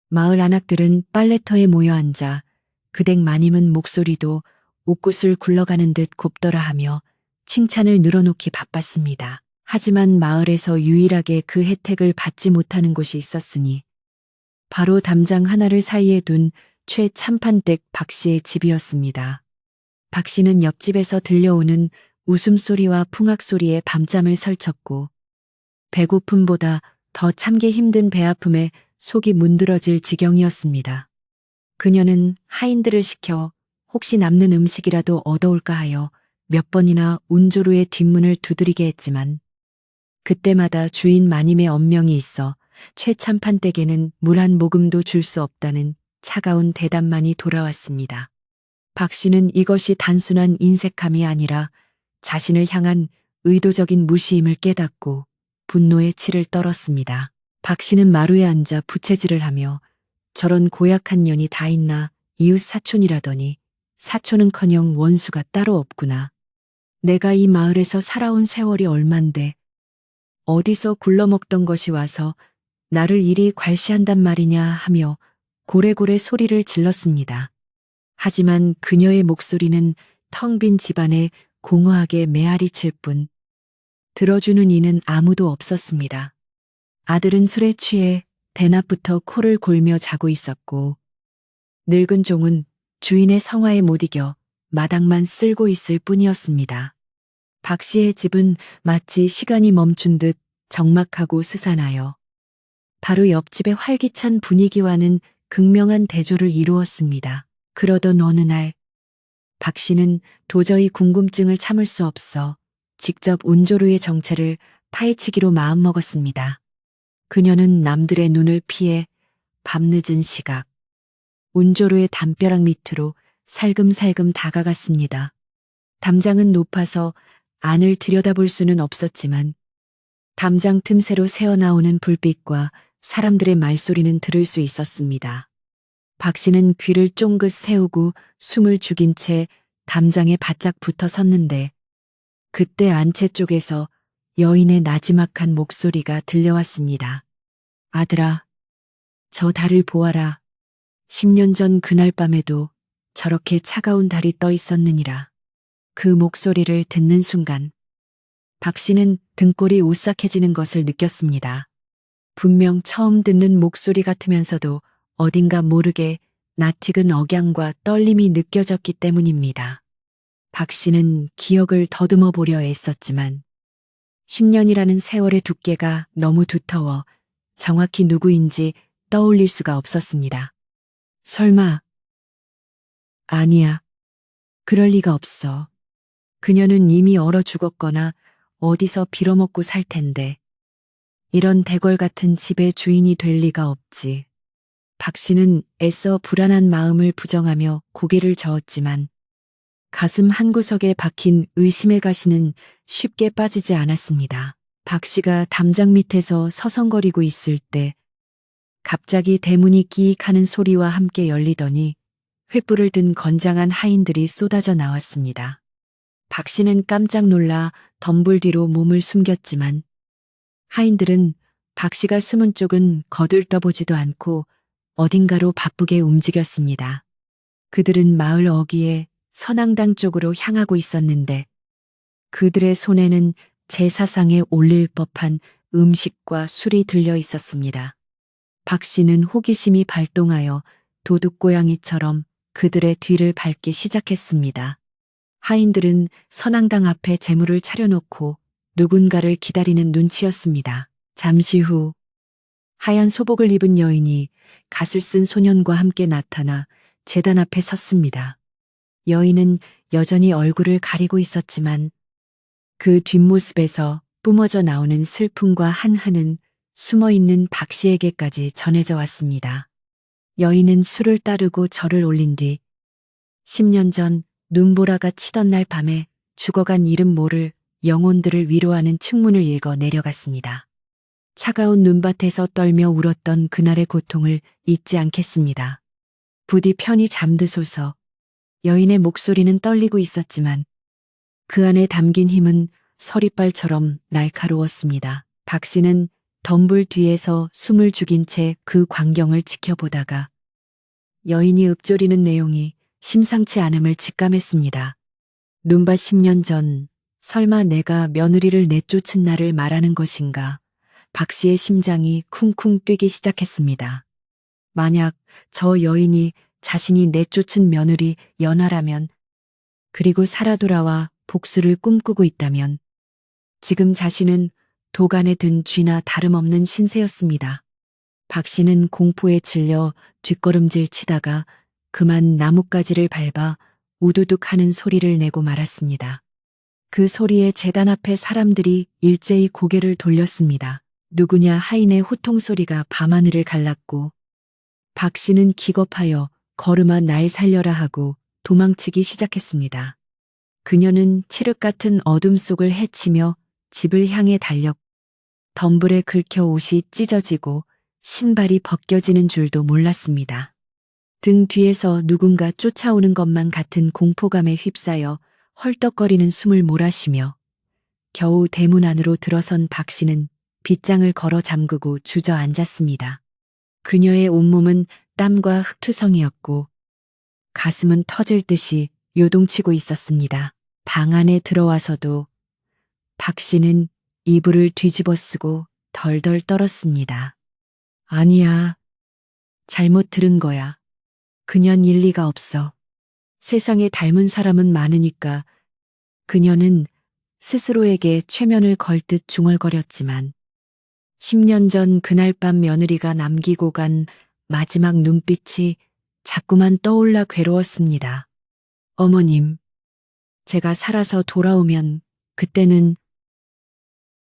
마을 안악들은 빨래터에 모여 앉아 그댁 마님은 목소리도 옥굿을 굴러가는 듯 곱더라 하며 칭찬을 늘어놓기 바빴습니다. 하지만 마을에서 유일하게 그 혜택을 받지 못하는 곳이 있었으니 바로 담장 하나를 사이에 둔 최참판댁 박 씨의 집이었습니다. 박 씨는 옆집에서 들려오는 웃음소리와 풍악소리에 밤잠을 설쳤고 배고픔보다 더 참기 힘든 배아픔에 속이 문드러질 지경이었습니다. 그녀는 하인들을 시켜 혹시 남는 음식이라도 얻어올까 하여 몇 번이나 운조루의 뒷문을 두드리게 했지만 그때마다 주인 마님의 엄명이 있어 최참판댁에는 물 한 모금도 줄 수 없다는 차가운 대답만이 돌아왔습니다. 박 씨는 이것이 단순한 인색함이 아니라 자신을 향한 의도적인 무시임을 깨닫고 분노의 치를 떨었습니다. 박 씨는 마루에 앉아 부채질을 하며 저런 고약한 년이 다 있나 이웃 사촌이라더니 사촌은커녕 원수가 따로 없구나. 내가 이 마을에서 살아온 세월이 얼만데 어디서 굴러먹던 것이 와서 나를 이리 괄시한단 말이냐 하며 고래고래 소리를 질렀습니다. 하지만 그녀의 목소리는 텅 빈 집안에 공허하게 메아리칠 뿐 들어주는 이는 아무도 없었습니다. 아들은 술에 취해 대낮부터 코를 골며 자고 있었고 늙은 종은 주인의 성화에 못 이겨 마당만 쓸고 있을 뿐이었습니다. 박 씨의 집은 마치 시간이 멈춘 듯 적막하고 스산하여 바로 옆집의 활기찬 분위기와는 극명한 대조를 이루었습니다. 그러던 어느 날 박 씨는 도저히 궁금증을 참을 수 없어 직접 운조루의 정체를 파헤치기로 마음먹었습니다. 그녀는 남들의 눈을 피해 밤늦은 시각 운조루의 담벼락 밑으로 살금살금 다가갔습니다. 담장은 높아서 안을 들여다볼 수는 없었지만 담장 틈새로 새어나오는 불빛과 사람들의 말소리는 들을 수 있었습니다. 박 씨는 귀를 쫑긋 세우고 숨을 죽인 채 담장에 바짝 붙어 섰는데 그때 안채 쪽에서 여인의 나지막한 목소리가 들려왔습니다. 아들아, 저 달을 보아라. 10년 전 그날 밤에도 저렇게 차가운 달이 떠 있었느니라. 그 목소리를 듣는 순간 박 씨는 등골이 오싹해지는 것을 느꼈습니다. 분명 처음 듣는 목소리 같으면서도 어딘가 모르게 낯익은 억양과 떨림이 느껴졌기 때문입니다. 박 씨는 기억을 더듬어 보려 애썼지만 10년이라는 세월의 두께가 너무 두터워 정확히 누구인지 떠올릴 수가 없었습니다. 설마, 아니야. 그럴 리가 없어. 그녀는 이미 얼어 죽었거나 어디서 빌어먹고 살 텐데. 이런 대궐 같은 집의 주인이 될 리가 없지. 박 씨는 애써 불안한 마음을 부정하며 고개를 저었지만 가슴 한구석에 박힌 의심의 가시는 쉽게 빠지지 않았습니다. 박 씨가 담장 밑에서 서성거리고 있을 때 갑자기 대문이 끼익하는 소리와 함께 열리더니 횃불을 든 건장한 하인들이 쏟아져 나왔습니다. 박 씨는 깜짝 놀라 덤불 뒤로 몸을 숨겼지만 하인들은 박 씨가 숨은 쪽은 거들떠보지도 않고 어딘가로 바쁘게 움직였습니다. 그들은 마을 어귀에 선앙당 쪽으로 향하고 있었는데 그들의 손에는 제사상에 올릴 법한 음식과 술이 들려 있었습니다. 박 씨는 호기심이 발동하여 도둑고양이처럼 그들의 뒤를 밟기 시작했습니다. 하인들은 선앙당 앞에 재물을 차려놓고 누군가를 기다리는 눈치였습니다. 잠시 후 하얀 소복을 입은 여인이 갓을 쓴 소년과 함께 나타나 제단 앞에 섰습니다. 여인은 여전히 얼굴을 가리고 있었지만 그 뒷모습에서 뿜어져 나오는 슬픔과 한흔은 숨어있는 박 씨에게까지 전해져 왔습니다. 여인은 술을 따르고 절을 올린 뒤 10년 전 눈보라가 치던 날 밤에 죽어간 이름 모를 영혼들을 위로하는 축문을 읽어 내려갔습니다. 차가운 눈밭에서 떨며 울었던 그날의 고통을 잊지 않겠습니다. 부디 편히 잠드소서. 여인의 목소리는 떨리고 있었지만 그 안에 담긴 힘은 서리빨처럼 날카로웠습니다. 박 씨는 덤불 뒤에서 숨을 죽인 채 그 광경을 지켜보다가 여인이 읊조리는 내용이 심상치 않음을 직감했습니다. 눈밭 10년 전, 설마 내가 며느리를 내쫓은 날을 말하는 것인가? 박 씨의 심장이 쿵쿵 뛰기 시작했습니다. 만약 저 여인이 자신이 내쫓은 며느리 연하라면, 그리고 살아 돌아와 복수를 꿈꾸고 있다면, 지금 자신은 도간에 든 쥐나 다름없는 신세였습니다. 박 씨는 공포에 질려 뒷걸음질 치다가 그만 나뭇가지를 밟아 우두둑 하는 소리를 내고 말았습니다. 그 소리에 제단 앞에 사람들이 일제히 고개를 돌렸습니다. 누구냐 하인의 호통 소리가 밤하늘을 갈랐고 박 씨는 기겁하여 걸음아 날 살려라 하고 도망치기 시작했습니다. 그녀는 칠흑 같은 어둠 속을 헤치며 집을 향해 달렸고 덤불에 긁혀 옷이 찢어지고 신발이 벗겨지는 줄도 몰랐습니다. 등 뒤에서 누군가 쫓아오는 것만 같은 공포감에 휩싸여 헐떡거리는 숨을 몰아쉬며 겨우 대문 안으로 들어선 박 씨는 빗장을 걸어 잠그고 주저앉았습니다. 그녀의 온몸은 땀과 흙투성이었고 가슴은 터질 듯이 요동치고 있었습니다. 방 안에 들어와서도 박 씨는 이불을 뒤집어 쓰고 덜덜 떨었습니다. 아니야. 잘못 들은 거야. 그년 일리가 없어. 세상에 닮은 사람은 많으니까. 그녀는 스스로에게 최면을 걸 듯 중얼거렸지만 10년 전 그날 밤 며느리가 남기고 간 마지막 눈빛이 자꾸만 떠올라 괴로웠습니다. 어머님, 제가 살아서 돌아오면 그때는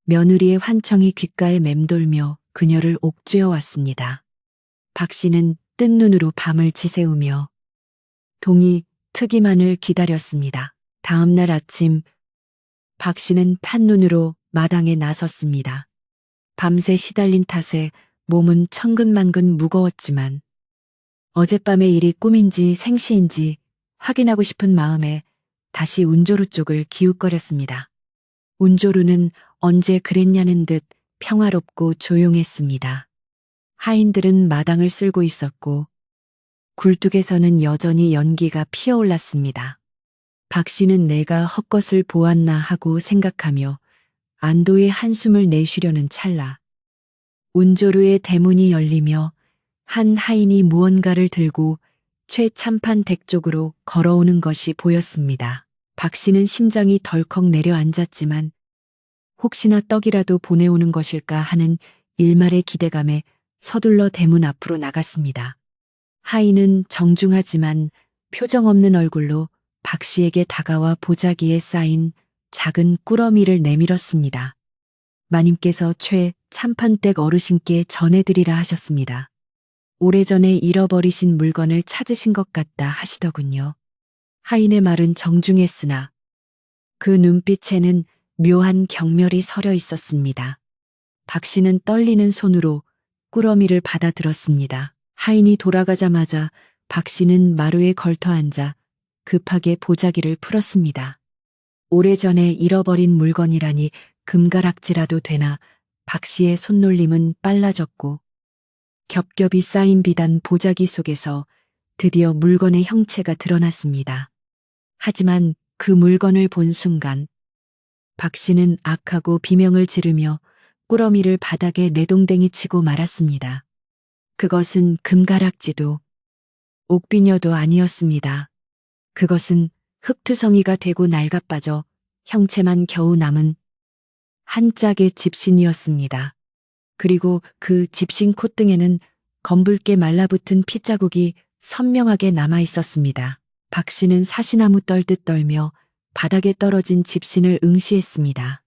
며느리의 환청이 귓가에 맴돌며 그녀를 옥죄어 왔습니다. 박 씨는 뜬 눈으로 밤을 지새우며 동이 트기만을 기다렸습니다. 다음 날 아침 박 씨는 판눈으로 마당에 나섰습니다. 밤새 시달린 탓에 몸은 천근만근 무거웠지만 어젯밤의 일이 꿈인지 생시인지 확인하고 싶은 마음에 다시 운조루 쪽을 기웃거렸습니다. 운조루는 언제 그랬냐는 듯 평화롭고 조용했습니다. 하인들은 마당을 쓸고 있었고 굴뚝에서는 여전히 연기가 피어올랐습니다. 박 씨는 내가 헛것을 보았나 하고 생각하며 안도의 한숨을 내쉬려는 찰나 운조루의 대문이 열리며 한 하인이 무언가를 들고 최참판 댁 쪽으로 걸어오는 것이 보였습니다. 박 씨는 심장이 덜컥 내려앉았지만 혹시나 떡이라도 보내오는 것일까 하는 일말의 기대감에 서둘러 대문 앞으로 나갔습니다. 하인은 정중하지만 표정 없는 얼굴로 박 씨에게 다가와 보자기에 쌓인 작은 꾸러미를 내밀었습니다. 마님께서 최 참판댁 어르신께 전해드리라 하셨습니다. 오래전에 잃어버리신 물건을 찾으신 것 같다 하시더군요. 하인의 말은 정중했으나 그 눈빛에는 묘한 경멸이 서려 있었습니다. 박 씨는 떨리는 손으로 꾸러미를 받아들었습니다. 하인이 돌아가자마자 박 씨는 마루에 걸터 앉아 급하게 보자기를 풀었습니다. 오래전에 잃어버린 물건이라니 금가락지라도 되나 박 씨의 손놀림은 빨라졌고 겹겹이 쌓인 비단 보자기 속에서 드디어 물건의 형체가 드러났습니다. 하지만 그 물건을 본 순간 박 씨는 악하고 비명을 지르며 꾸러미를 바닥에 내동댕이 치고 말았습니다. 그것은 금가락지도 옥비녀도 아니었습니다. 그것은 흙투성이가 되고 낡아빠져 형체만 겨우 남은 한 짝의 집신이었습니다. 그리고 그 집신 콧등에는 검붉게 말라붙은 핏자국이 선명하게 남아 있었습니다. 박 씨는 사시나무 떨듯 떨며 바닥에 떨어진 집신을 응시했습니다.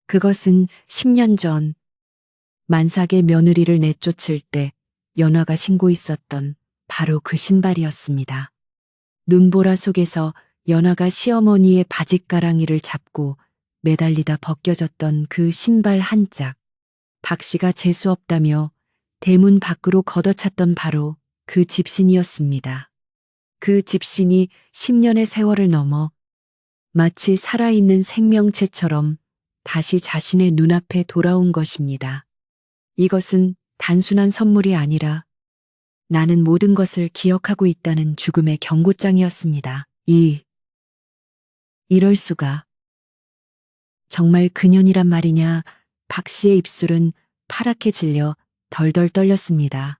그것은 10년 전 만삭의 며느리를 내쫓을 때 연화가 신고 있었던 바로 그 신발이었습니다. 눈보라 속에서 연화가 시어머니의 바짓가랑이를 잡고 매달리다 벗겨졌던 그 신발 한 짝. 박 씨가 재수없다며 대문 밖으로 걷어찼던 바로 그 집신이었습니다. 그 집신이 10년의 세월을 넘어 마치 살아있는 생명체처럼 다시 자신의 눈앞에 돌아온 것입니다. 이것은 단순한 선물이 아니라 나는 모든 것을 기억하고 있다는 죽음의 경고장이었습니다. 이럴 수가. 정말 그년이란 말이냐. 박 씨의 입술은 파랗게 질려 덜덜 떨렸습니다.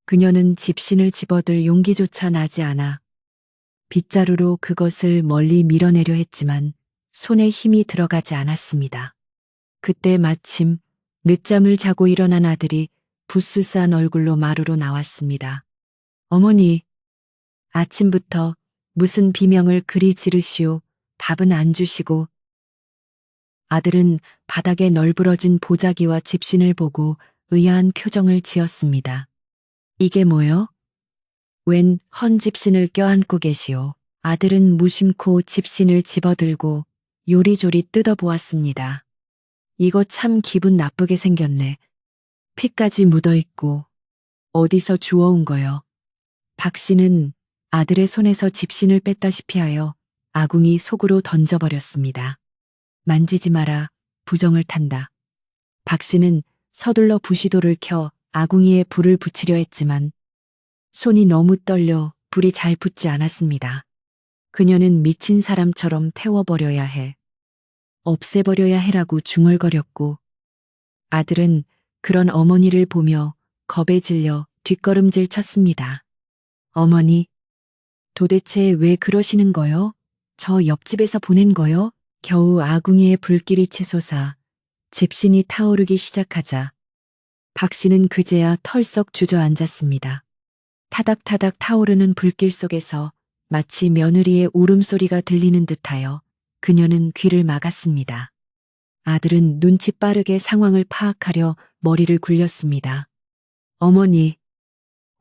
그녀는 집신을 집어들 용기조차 나지 않아 빗자루로 그것을 멀리 밀어내려 했지만 손에 힘이 들어가지 않았습니다. 그때 마침 늦잠을 자고 일어난 아들이 부스스한 얼굴로 마루로 나왔습니다. 어머니, 아침부터 무슨 비명을 그리 지르시오. 밥은 안 주시고. 아들은 바닥에 널브러진 보자기와 집신을 보고 의아한 표정을 지었습니다. 이게 뭐요? 웬 헌 집신을 껴안고 계시오. 아들은 무심코 집신을 집어들고 요리조리 뜯어보았습니다. 이거 참 기분 나쁘게 생겼네. 피까지 묻어있고 어디서 주워온 거요. 박 씨는 아들의 손에서 집신을 뺐다시피 하여 아궁이 속으로 던져버렸습니다. 만지지 마라. 부정을 탄다. 박 씨는 서둘러 부시도를 켜 아궁이에 불을 붙이려 했지만 손이 너무 떨려 불이 잘 붙지 않았습니다. 그녀는 미친 사람처럼 태워버려야 해. 없애버려야 해라고 중얼거렸고 아들은 그런 어머니를 보며 겁에 질려 뒷걸음질 쳤습니다. 어머니, 도대체 왜 그러시는 거요? 저 옆집에서 보낸 거요? 겨우 아궁이에 불길이 치솟아 집신이 타오르기 시작하자 박 씨는 그제야 털썩 주저앉았습니다. 타닥타닥 타오르는 불길 속에서 마치 며느리의 울음소리가 들리는 듯하여 그녀는 귀를 막았습니다. 아들은 눈치 빠르게 상황을 파악하려 머리를 굴렸습니다. 어머니,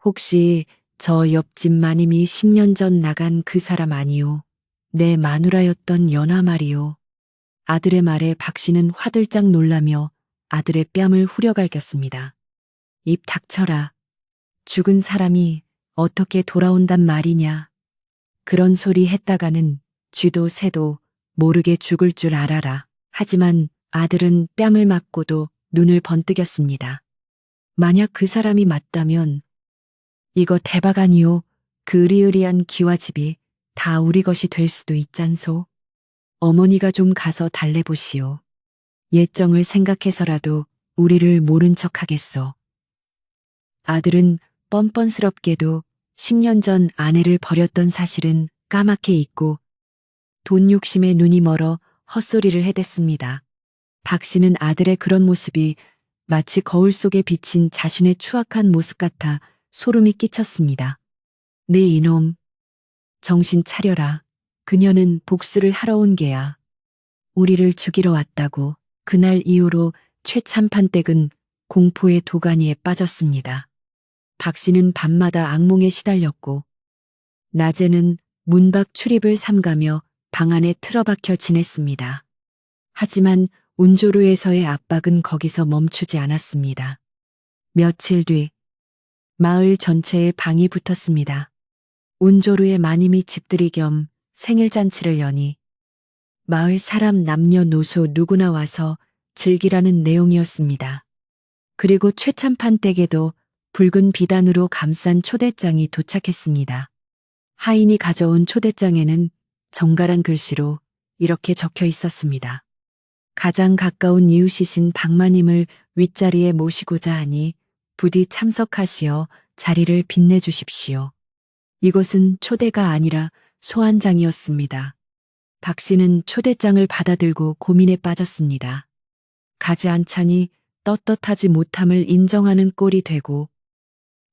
혹시 저 옆집 마님이 10년 전 나간 그 사람 아니오? 내 마누라였던 연화 말이오. 아들의 말에 박 씨는 화들짝 놀라며 아들의 뺨을 후려갈겼습니다. 입 닥쳐라. 죽은 사람이 어떻게 돌아온단 말이냐. 그런 소리 했다가는 쥐도 새도 모르게 죽을 줄 알아라. 하지만 아들은 뺨을 맞고도 눈을 번뜩였습니다. 만약 그 사람이 맞다면 이거 대박 아니오. 그 으리으리한 기와 집이 다 우리 것이 될 수도 있잖소. 어머니가 좀 가서 달래보시오. 예정을 생각해서라도 우리를 모른 척 하겠소. 아들은 뻔뻔스럽게도 10년 전 아내를 버렸던 사실은 까맣게 잊고 돈 욕심에 눈이 멀어 헛소리를 해댔습니다. 박 씨는 아들의 그런 모습이 마치 거울 속에 비친 자신의 추악한 모습 같아 소름이 끼쳤습니다. 네 이놈, 정신 차려라. 그녀는 복수를 하러 온 개야. 우리를 죽이러 왔다고. 그날 이후로 최참판댁은 공포의 도가니에 빠졌습니다. 박 씨는 밤마다 악몽에 시달렸고 낮에는 문 밖 출입을 삼가며 방 안에 틀어박혀 지냈습니다. 하지만 운조루에서의 압박은 거기서 멈추지 않았습니다. 며칠 뒤 마을 전체에 방이 붙었습니다. 운조루의 마님이 집들이 겸 생일잔치를 여니 마을 사람 남녀노소 누구나 와서 즐기라는 내용이었습니다. 그리고 최참판 댁에도 붉은 비단으로 감싼 초대장이 도착했습니다. 하인이 가져온 초대장에는 정갈한 글씨로 이렇게 적혀 있었습니다. 가장 가까운 이웃이신 박마님을 윗자리에 모시고자 하니 부디 참석하시어 자리를 빛내주십시오. 이것은 초대가 아니라 소환장이었습니다. 박 씨는 초대장을 받아들고 고민에 빠졌습니다. 가지 않자니 떳떳하지 못함을 인정하는 꼴이 되고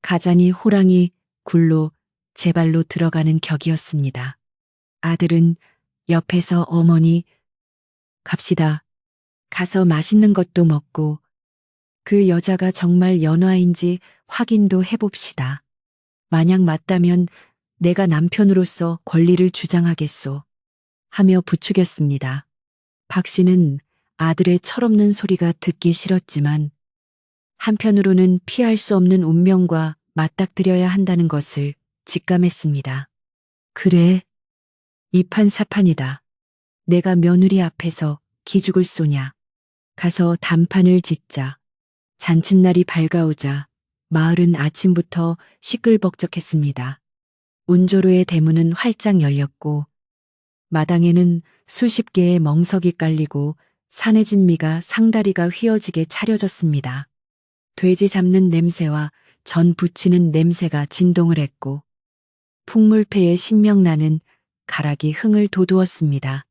가자니 호랑이 굴로 제 발로 들어가는 격이었습니다. 아들은 옆에서 어머니, 갑시다. 가서 맛있는 것도 먹고 그 여자가 정말 연화인지 확인도 해봅시다. 만약 맞다면 내가 남편으로서 권리를 주장하겠소. 하며 부추겼습니다. 박 씨는 아들의 철없는 소리가 듣기 싫었지만 한편으로는 피할 수 없는 운명과 맞닥뜨려야 한다는 것을 직감했습니다. 그래, 이판사판이다. 내가 며느리 앞에서 기죽을 쏘냐. 가서 단판을 짓자. 잔칫날이 밝아오자 마을은 아침부터 시끌벅적했습니다. 운조로의 대문은 활짝 열렸고 마당에는 수십 개의 멍석이 깔리고 산해진 미가 상다리가 휘어지게 차려졌습니다. 돼지 잡는 냄새와 전 부치는 냄새가 진동을 했고 풍물패에 신명나는 가락이 흥을 돋우었습니다.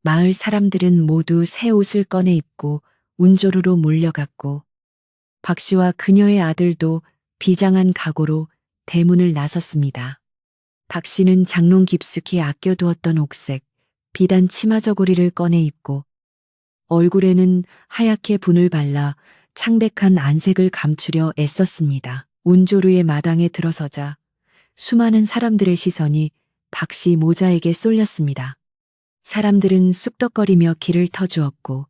마을 사람들은 모두 새 옷을 꺼내 입고 운조루로 몰려갔고 박 씨와 그녀의 아들도 비장한 각오로 대문을 나섰습니다. 박 씨는 장롱 깊숙이 아껴두었던 옥색, 비단 치마 저고리를 꺼내 입고 얼굴에는 하얗게 분을 발라 창백한 안색을 감추려 애썼습니다. 운조루의 마당에 들어서자 수많은 사람들의 시선이 박 씨 모자에게 쏠렸습니다. 사람들은 쑥덕거리며 길을 터주었고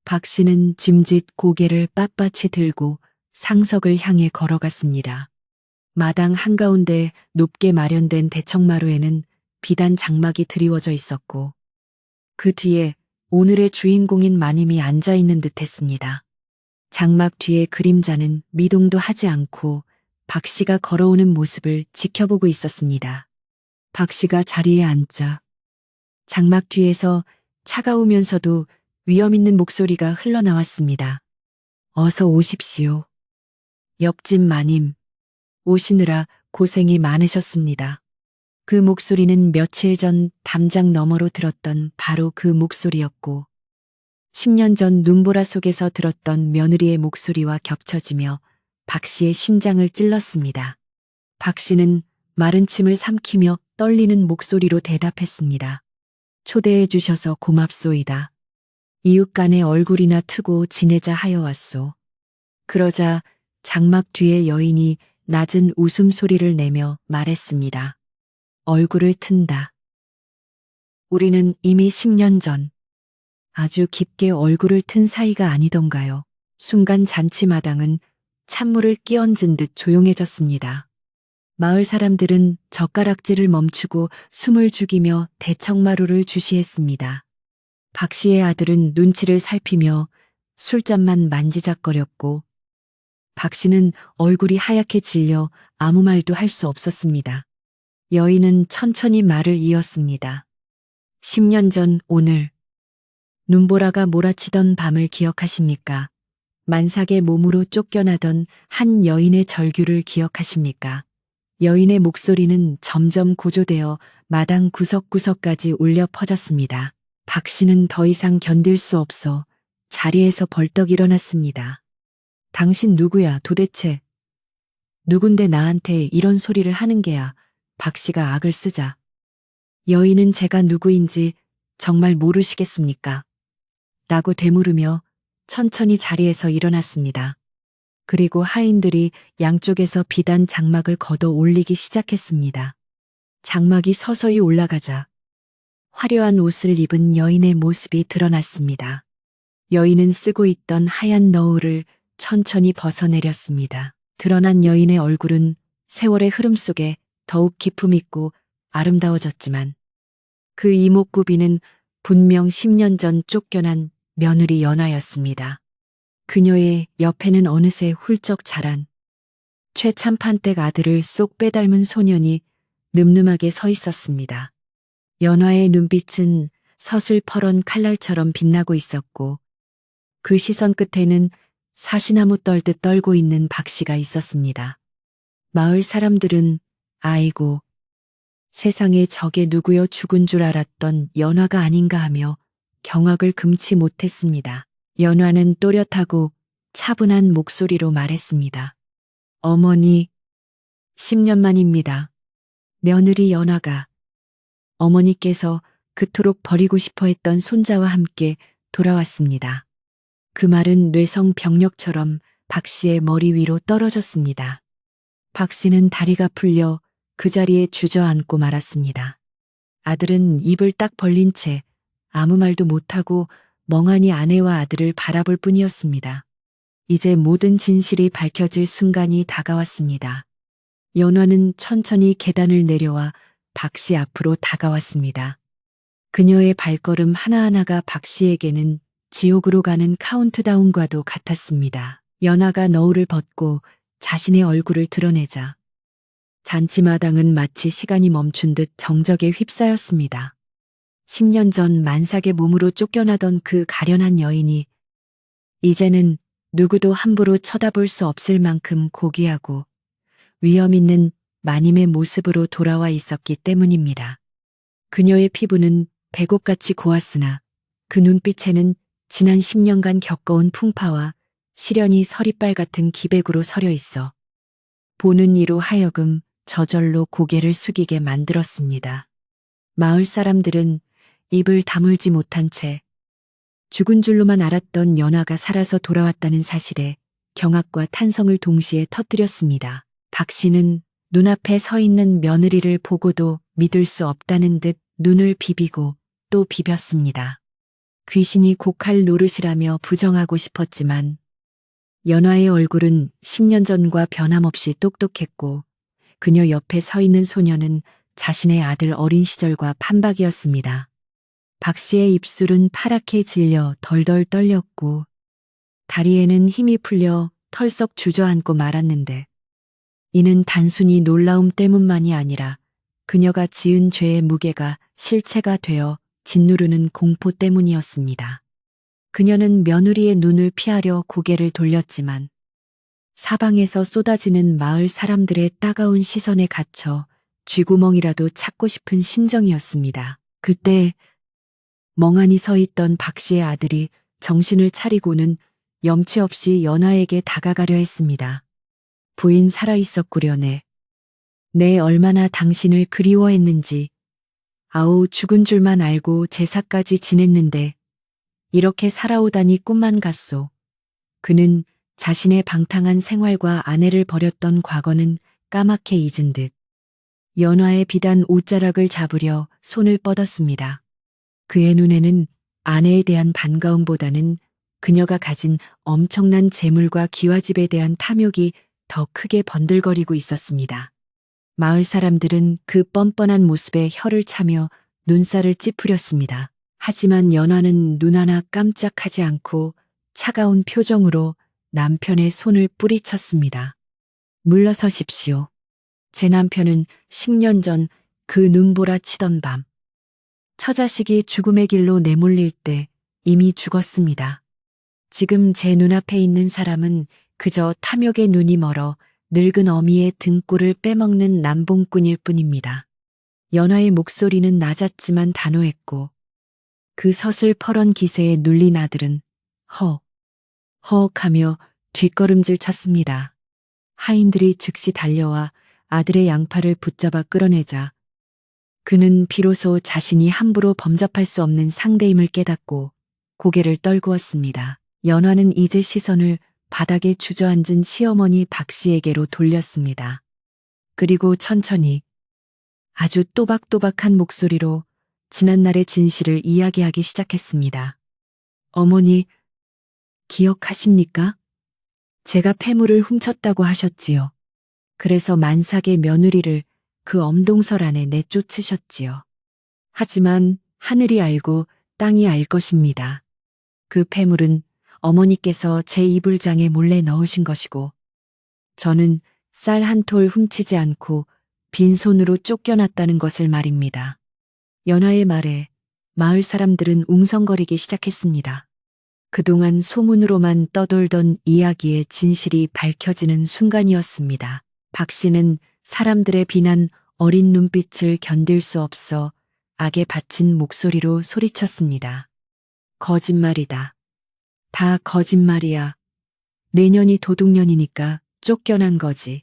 박 씨는 짐짓 고개를 빳빳이 들고 상석을 향해 걸어갔습니다. 마당 한가운데 높게 마련된 대청마루에는 비단 장막이 드리워져 있었고 그 뒤에 오늘의 주인공인 마님이 앉아있는 듯했습니다. 장막 뒤의 그림자는 미동도 하지 않고 박 씨가 걸어오는 모습을 지켜보고 있었습니다. 박 씨가 자리에 앉자 장막 뒤에서 차가우면서도 위험 있는 목소리가 흘러나왔습니다. 어서 오십시오. 옆집 마님, 오시느라 고생이 많으셨습니다. 그 목소리는 며칠 전 담장 너머로 들었던 바로 그 목소리였고 10년 전 눈보라 속에서 들었던 며느리의 목소리와 겹쳐지며 박 씨의 심장을 찔렀습니다. 박 씨는 마른 침을 삼키며 떨리는 목소리로 대답했습니다. 초대해 주셔서 고맙소이다. 이웃 간의 얼굴이나 트고 지내자 하여 왔소. 그러자 장막 뒤의 여인이 낮은 웃음소리를 내며 말했습니다. 얼굴을 튼다. 우리는 이미 10년 전 아주 깊게 얼굴을 튼 사이가 아니던가요. 순간 잔치마당은 찬물을 끼얹은 듯 조용해졌습니다. 마을 사람들은 젓가락질을 멈추고 숨을 죽이며 대청마루를 주시했습니다. 박 씨의 아들은 눈치를 살피며 술잔만 만지작거렸고 박 씨는 얼굴이 하얗게 질려 아무 말도 할 수 없었습니다. 여인은 천천히 말을 이었습니다. 10년 전 오늘 눈보라가 몰아치던 밤을 기억하십니까? 만삭의 몸으로 쫓겨나던 한 여인의 절규를 기억하십니까? 여인의 목소리는 점점 고조되어 마당 구석구석까지 울려 퍼졌습니다. 박 씨는 더 이상 견딜 수 없어 자리에서 벌떡 일어났습니다. 당신 누구야 도대체? 누군데 나한테 이런 소리를 하는 게야. 박 씨가 악을 쓰자. 여인은 제가 누구인지 정말 모르시겠습니까? 라고 되물으며 천천히 자리에서 일어났습니다. 그리고 하인들이 양쪽에서 비단 장막을 걷어 올리기 시작했습니다. 장막이 서서히 올라가자 화려한 옷을 입은 여인의 모습이 드러났습니다. 여인은 쓰고 있던 하얀 너울을 천천히 벗어내렸습니다. 드러난 여인의 얼굴은 세월의 흐름 속에 더욱 기품 있고 아름다워졌지만 그 이목구비는 분명 10년 전 쫓겨난 며느리 연화였습니다. 그녀의 옆에는 어느새 훌쩍 자란 최참판댁 아들을 쏙 빼닮은 소년이 늠름하게 서 있었습니다. 연화의 눈빛은 서슬퍼런 칼날처럼 빛나고 있었고 그 시선 끝에는 사시나무 떨듯 떨고 있는 박 씨가 있었습니다. 마을 사람들은 아이고 세상에 저게 누구여 죽은 줄 알았던 연화가 아닌가 하며 경악을 금치 못했습니다. 연화는 또렷하고 차분한 목소리로 말했습니다. 어머니, 10년 만입니다. 며느리 연화가 어머니께서 그토록 버리고 싶어 했던 손자와 함께 돌아왔습니다. 그 말은 뇌성 병력처럼 박 씨의 머리 위로 떨어졌습니다. 박 씨는 다리가 풀려 그 자리에 주저앉고 말았습니다. 아들은 입을 딱 벌린 채 아무 말도 못하고 멍하니 아내와 아들을 바라볼 뿐이었습니다. 이제 모든 진실이 밝혀질 순간이 다가왔습니다. 연화는 천천히 계단을 내려와 박 씨 앞으로 다가왔습니다. 그녀의 발걸음 하나하나가 박 씨에게는 지옥으로 가는 카운트다운과도 같았습니다. 연화가 너울을 벗고 자신의 얼굴을 드러내자 잔치마당은 마치 시간이 멈춘 듯 정적에 휩싸였습니다. 10년 전 만삭의 몸으로 쫓겨나던 그 가련한 여인이 이제는 누구도 함부로 쳐다볼 수 없을 만큼 고귀하고 위험 있는 마님의 모습으로 돌아와 있었기 때문입니다. 그녀의 피부는 백옥같이 고왔으나 그 눈빛에는 지난 10년간 겪어온 풍파와 시련이 서리빨 같은 기백으로 서려 있어 보는 이로 하여금 저절로 고개를 숙이게 만들었습니다. 마을 사람들은 입을 다물지 못한 채 죽은 줄로만 알았던 연화가 살아서 돌아왔다는 사실에 경악과 탄성을 동시에 터뜨렸습니다. 박 씨는 눈앞에 서 있는 며느리를 보고도 믿을 수 없다는 듯 눈을 비비고 또 비볐습니다. 귀신이 곡할 노릇이라며 부정하고 싶었지만 연화의 얼굴은 10년 전과 변함없이 똑똑했고 그녀 옆에 서 있는 소녀는 자신의 아들 어린 시절과 판박이었습니다. 박 씨의 입술은 파랗게 질려 덜덜 떨렸고 다리에는 힘이 풀려 털썩 주저앉고 말았는데 이는 단순히 놀라움 때문만이 아니라 그녀가 지은 죄의 무게가 실체가 되어 짓누르는 공포 때문이었습니다. 그녀는 며느리의 눈을 피하려 고개를 돌렸지만 사방에서 쏟아지는 마을 사람들의 따가운 시선에 갇혀 쥐구멍이라도 찾고 싶은 심정이었습니다. 그때 멍하니 서 있던 박 씨의 아들이 정신을 차리고는 염치 없이 연화에게 다가가려 했습니다. 부인 살아있었구려네. 내 얼마나 당신을 그리워했는지. 아우 죽은 줄만 알고 제사까지 지냈는데 이렇게 살아오다니 꿈만 같소. 그는 자신의 방탕한 생활과 아내를 버렸던 과거는 까맣게 잊은 듯 연화의 비단 옷자락을 잡으려 손을 뻗었습니다. 그의 눈에는 아내에 대한 반가움보다는 그녀가 가진 엄청난 재물과 기와집에 대한 탐욕이 더 크게 번들거리고 있었습니다. 마을 사람들은 그 뻔뻔한 모습에 혀를 차며 눈살을 찌푸렸습니다. 하지만 연화는 눈 하나 깜짝하지 않고 차가운 표정으로 남편의 손을 뿌리쳤습니다. 물러서십시오. 제 남편은 10년 전 그 눈보라 치던 밤 처자식이 죽음의 길로 내몰릴 때 이미 죽었습니다. 지금 제 눈앞에 있는 사람은 그저 탐욕의 눈이 멀어 늙은 어미의 등골을 빼먹는 남봉꾼일 뿐입니다. 연하의 목소리는 낮았지만 단호했고 그 서슬퍼런 기세에 눌린 아들은 허헉하며 뒷걸음질 쳤습니다. 하인들이 즉시 달려와 아들의 양팔을 붙잡아 끌어내자 그는 비로소 자신이 함부로 범접할 수 없는 상대임을 깨닫고 고개를 떨구었습니다. 연화는 이제 시선을 바닥에 주저앉은 시어머니 박 씨에게로 돌렸습니다. 그리고 천천히 아주 또박또박한 목소리로 지난날의 진실을 이야기하기 시작했습니다. 어머니, 기억하십니까? 제가 폐물을 훔쳤다고 하셨지요. 그래서 만삭의 며느리를 그 엄동설 안에 내쫓으셨지요. 하지만 하늘이 알고 땅이 알 것입니다. 그 폐물은 어머니께서 제 이불장에 몰래 넣으신 것이고 저는 쌀 한 톨 훔치지 않고 빈손으로 쫓겨났다는 것을 말입니다. 연하의 말에 마을 사람들은 웅성거리기 시작했습니다. 그동안 소문으로만 떠돌던 이야기의 진실이 밝혀지는 순간이었습니다. 박 씨는 사람들의 비난 어린 눈빛을 견딜 수 없어 악에 받친 목소리로 소리쳤습니다. 거짓말이다. 다 거짓말이야. 내년이 도둑년이니까 쫓겨난 거지.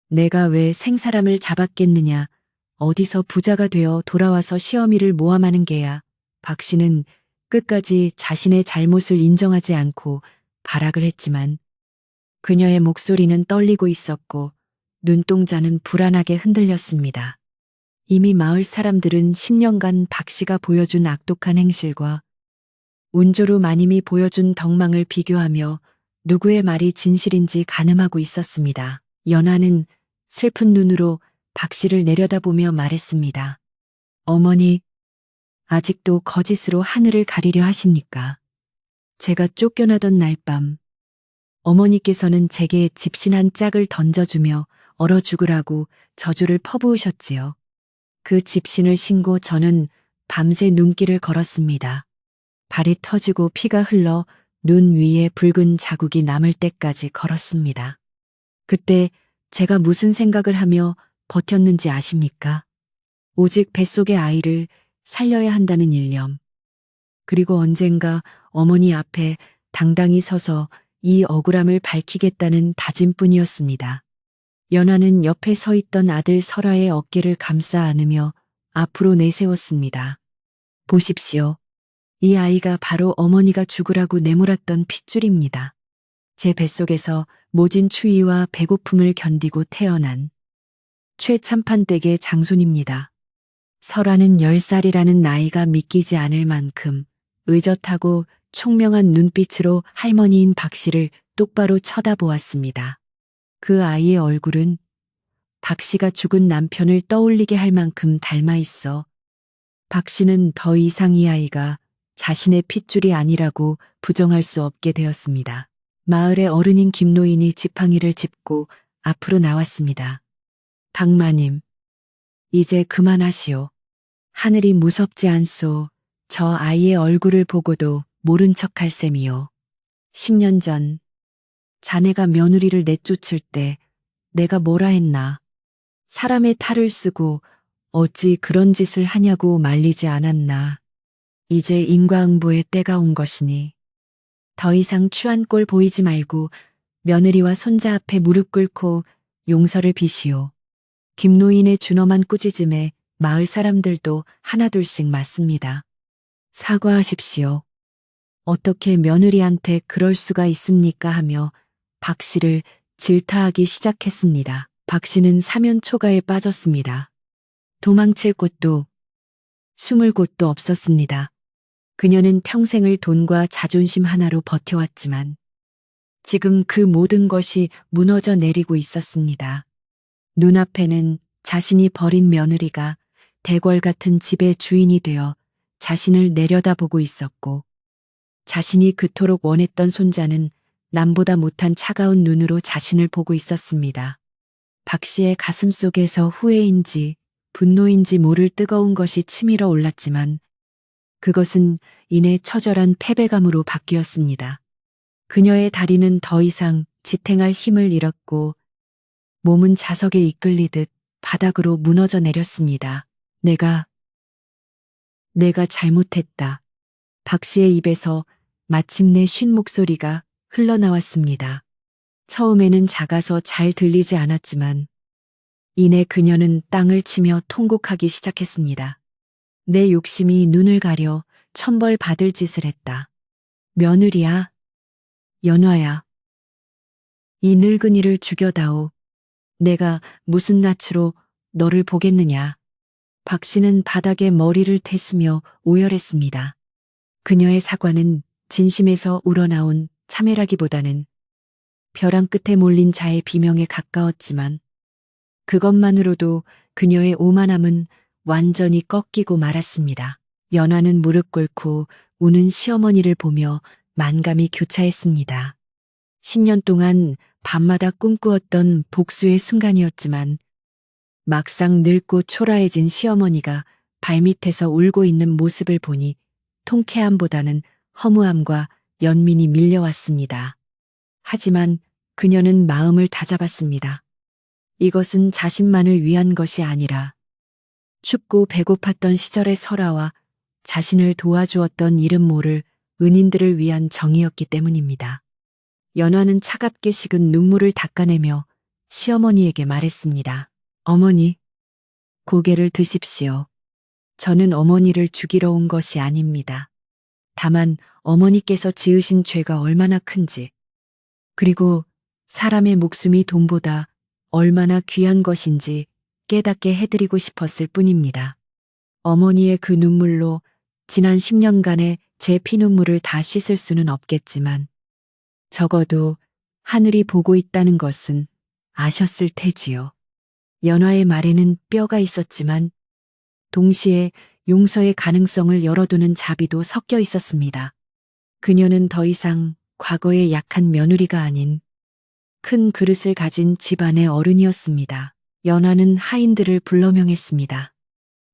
내가 왜 생사람을 잡았겠느냐. 어디서 부자가 되어 돌아와서 시어미를 모함하는 게야. 박 씨는 끝까지 자신의 잘못을 인정하지 않고 발악을 했지만 그녀의 목소리는 떨리고 있었고 눈동자는 불안하게 흔들렸습니다. 이미 마을 사람들은 10년간 박 씨가 보여준 악독한 행실과 운조루 마님이 보여준 덕망을 비교하며 누구의 말이 진실인지 가늠하고 있었습니다. 연하는 슬픈 눈으로 박 씨를 내려다보며 말했습니다. 어머니, 아직도 거짓으로 하늘을 가리려 하십니까? 제가 쫓겨나던 날 밤 어머니께서는 제게 집신한 짝을 던져주며 얼어 죽으라고 저주를 퍼부으셨지요. 그 집신을 신고 저는 밤새 눈길을 걸었습니다. 발이 터지고 피가 흘러 눈 위에 붉은 자국이 남을 때까지 걸었습니다. 그때 제가 무슨 생각을 하며 버텼는지 아십니까? 오직 뱃속의 아이를 살려야 한다는 일념. 그리고 언젠가 어머니 앞에 당당히 서서 이 억울함을 밝히겠다는 다짐뿐이었습니다. 연하는 옆에 서 있던 아들 설아의 어깨를 감싸 안으며 앞으로 내세웠습니다. 보십시오. 이 아이가 바로 어머니가 죽으라고 내몰았던 핏줄입니다. 제 뱃속에서 모진 추위와 배고픔을 견디고 태어난 최참판댁의 장손입니다. 설아는 10살이라는 나이가 믿기지 않을 만큼 의젓하고 총명한 눈빛으로 할머니인 박 씨를 똑바로 쳐다보았습니다. 그 아이의 얼굴은 박 씨가 죽은 남편을 떠올리게 할 만큼 닮아 있어 박 씨는 더 이상 이 아이가 자신의 핏줄이 아니라고 부정할 수 없게 되었습니다. 마을의 어른인 김노인이 지팡이를 짚고 앞으로 나왔습니다. 박마님, 이제 그만하시오. 하늘이 무섭지 않소. 저 아이의 얼굴을 보고도 모른 척할 셈이요. 10년 전 자네가 며느리를 내쫓을 때 내가 뭐라 했나. 사람의 탈을 쓰고 어찌 그런 짓을 하냐고 말리지 않았나. 이제 인과응보의 때가 온 것이니 더 이상 추한 꼴 보이지 말고 며느리와 손자 앞에 무릎 꿇고 용서를 비시오. 김노인의 준엄한 꾸짖음에 마을 사람들도 하나둘씩 맞습니다. 사과하십시오. 어떻게 며느리한테 그럴 수가 있습니까 하며 박 씨를 질타하기 시작했습니다. 박 씨는 사면 초가에 빠졌습니다. 도망칠 곳도 숨을 곳도 없었습니다. 그녀는 평생을 돈과 자존심 하나로 버텨왔지만 지금 그 모든 것이 무너져 내리고 있었습니다. 눈앞에는 자신이 버린 며느리가 대궐 같은 집의 주인이 되어 자신을 내려다보고 있었고 자신이 그토록 원했던 손자는 남보다 못한 차가운 눈으로 자신을 보고 있었습니다. 박 씨의 가슴 속에서 후회인지 분노인지 모를 뜨거운 것이 치밀어 올랐지만 그것은 이내 처절한 패배감으로 바뀌었습니다. 그녀의 다리는 더 이상 지탱할 힘을 잃었고 몸은 자석에 이끌리듯 바닥으로 무너져 내렸습니다. 내가 잘못했다. 박 씨의 입에서 마침내 쉰 목소리가 흘러나왔습니다. 처음에는 작아서 잘 들리지 않았지만 이내 그녀는 땅을 치며 통곡하기 시작했습니다. 내 욕심이 눈을 가려 천벌 받을 짓을 했다. 며느리야, 연화야. 이 늙은이를 죽여다오. 내가 무슨 낯으로 너를 보겠느냐. 박 씨는 바닥에 머리를 댔으며 오열했습니다. 그녀의 사과는 진심에서 우러나온 참회라기보다는 벼랑 끝에 몰린 자의 비명에 가까웠지만 그것만으로도 그녀의 오만함은 완전히 꺾이고 말았습니다. 연화는 무릎 꿇고 우는 시어머니를 보며 만감이 교차했습니다. 10년 동안 밤마다 꿈꾸었던 복수의 순간이었지만 막상 늙고 초라해진 시어머니가 발밑에서 울고 있는 모습을 보니 통쾌함보다는 허무함과 연민이 밀려왔습니다. 하지만 그녀는 마음을 다잡았습니다. 이것은 자신만을 위한 것이 아니라 춥고 배고팠던 시절의 설아와 자신을 도와주었던 이름 모를 은인들을 위한 정이었기 때문입니다. 연화는 차갑게 식은 눈물을 닦아내며 시어머니에게 말했습니다. 어머니, 고개를 드십시오. 저는 어머니를 죽이러 온 것이 아닙니다. 다만 어머니께서 지으신 죄가 얼마나 큰지, 그리고 사람의 목숨이 돈보다 얼마나 귀한 것인지 깨닫게 해드리고 싶었을 뿐입니다. 어머니의 그 눈물로 지난 10년간의 제 피눈물을 다 씻을 수는 없겠지만 적어도 하늘이 보고 있다는 것은 아셨을 테지요. 연화의 말에는 뼈가 있었지만 동시에 용서의 가능성을 열어두는 자비도 섞여 있었습니다. 그녀는 더 이상 과거의 약한 며느리가 아닌 큰 그릇을 가진 집안의 어른이었습니다. 연화는 하인들을 불러 명했습니다.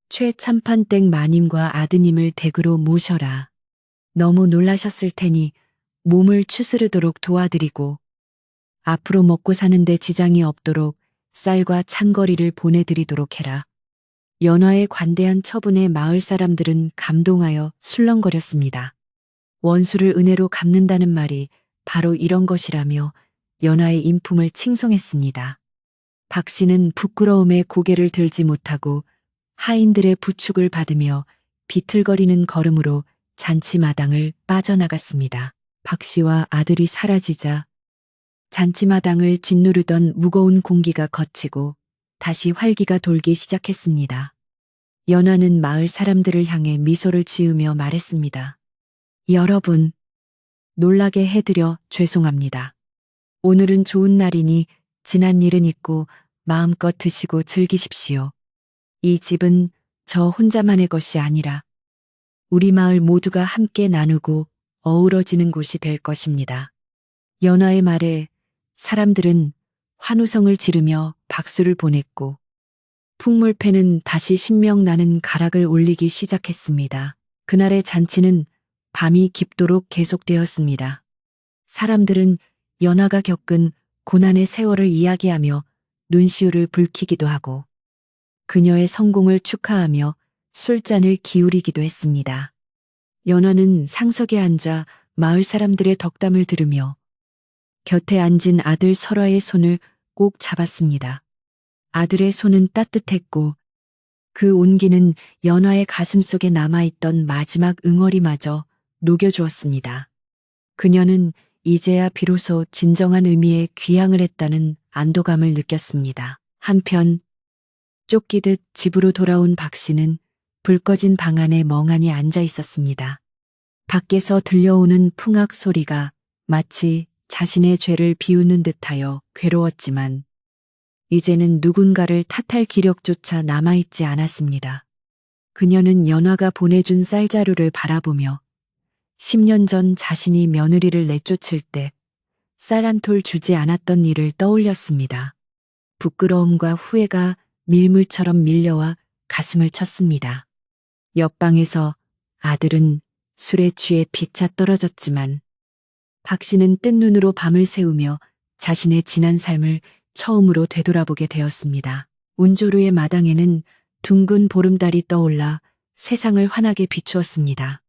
최참판댁 마님과 아드님을 댁으로 모셔라. 너무 놀라셨을 테니 몸을 추스르도록 도와드리고 앞으로 먹고 사는데 지장이 없도록 쌀과 찬거리를 보내드리도록 해라. 연화의 관대한 처분에 마을 사람들은 감동하여 술렁거렸습니다. 원수를 은혜로 갚는다는 말이 바로 이런 것이라며 연화의 인품을 칭송했습니다. 박 씨는 부끄러움에 고개를 들지 못하고 하인들의 부축을 받으며 비틀거리는 걸음으로 잔치마당을 빠져나갔습니다. 박 씨와 아들이 사라지자 잔치마당을 짓누르던 무거운 공기가 걷히고 다시 활기가 돌기 시작했습니다. 연화는 마을 사람들을 향해 미소를 지으며 말했습니다. 여러분, 놀라게 해드려 죄송합니다. 오늘은 좋은 날이니 지난 일은 잊고 마음껏 드시고 즐기십시오. 이 집은 저 혼자만의 것이 아니라 우리 마을 모두가 함께 나누고 어우러지는 곳이 될 것입니다. 연화의 말에 사람들은 환호성을 지르며 박수를 보냈고 풍물패는 다시 신명나는 가락을 올리기 시작했습니다. 그날의 잔치는 밤이 깊도록 계속되었습니다. 사람들은 연화가 겪은 고난의 세월을 이야기하며 눈시울을 붉히기도 하고 그녀의 성공을 축하하며 술잔을 기울이기도 했습니다. 연화는 상석에 앉아 마을 사람들의 덕담을 들으며 곁에 앉은 아들 설화의 손을 꼭 잡았습니다. 아들의 손은 따뜻했고 그 온기는 연화의 가슴속에 남아있던 마지막 응어리마저 녹여주었습니다. 그녀는 이제야 비로소 진정한 의미의 귀향을 했다는 안도감을 느꼈습니다. 한편 쫓기듯 집으로 돌아온 박 씨는 불 꺼진 방 안에 멍하니 앉아 있었습니다. 밖에서 들려오는 풍악 소리가 마치 자신의 죄를 비우는 듯하여 괴로웠지만 이제는 누군가를 탓할 기력조차 남아있지 않았습니다. 그녀는 연화가 보내준 쌀자루를 바라보며 10년 전 자신이 며느리를 내쫓을 때 쌀 한 톨 주지 않았던 일을 떠올렸습니다. 부끄러움과 후회가 밀물처럼 밀려와 가슴을 쳤습니다. 옆방에서 아들은 술에 취해 피차 떨어졌지만 박 씨는 뜬 눈으로 밤을 새우며 자신의 지난 삶을 처음으로 되돌아보게 되었습니다. 운조루의 마당에는 둥근 보름달이 떠올라 세상을 환하게 비추었습니다.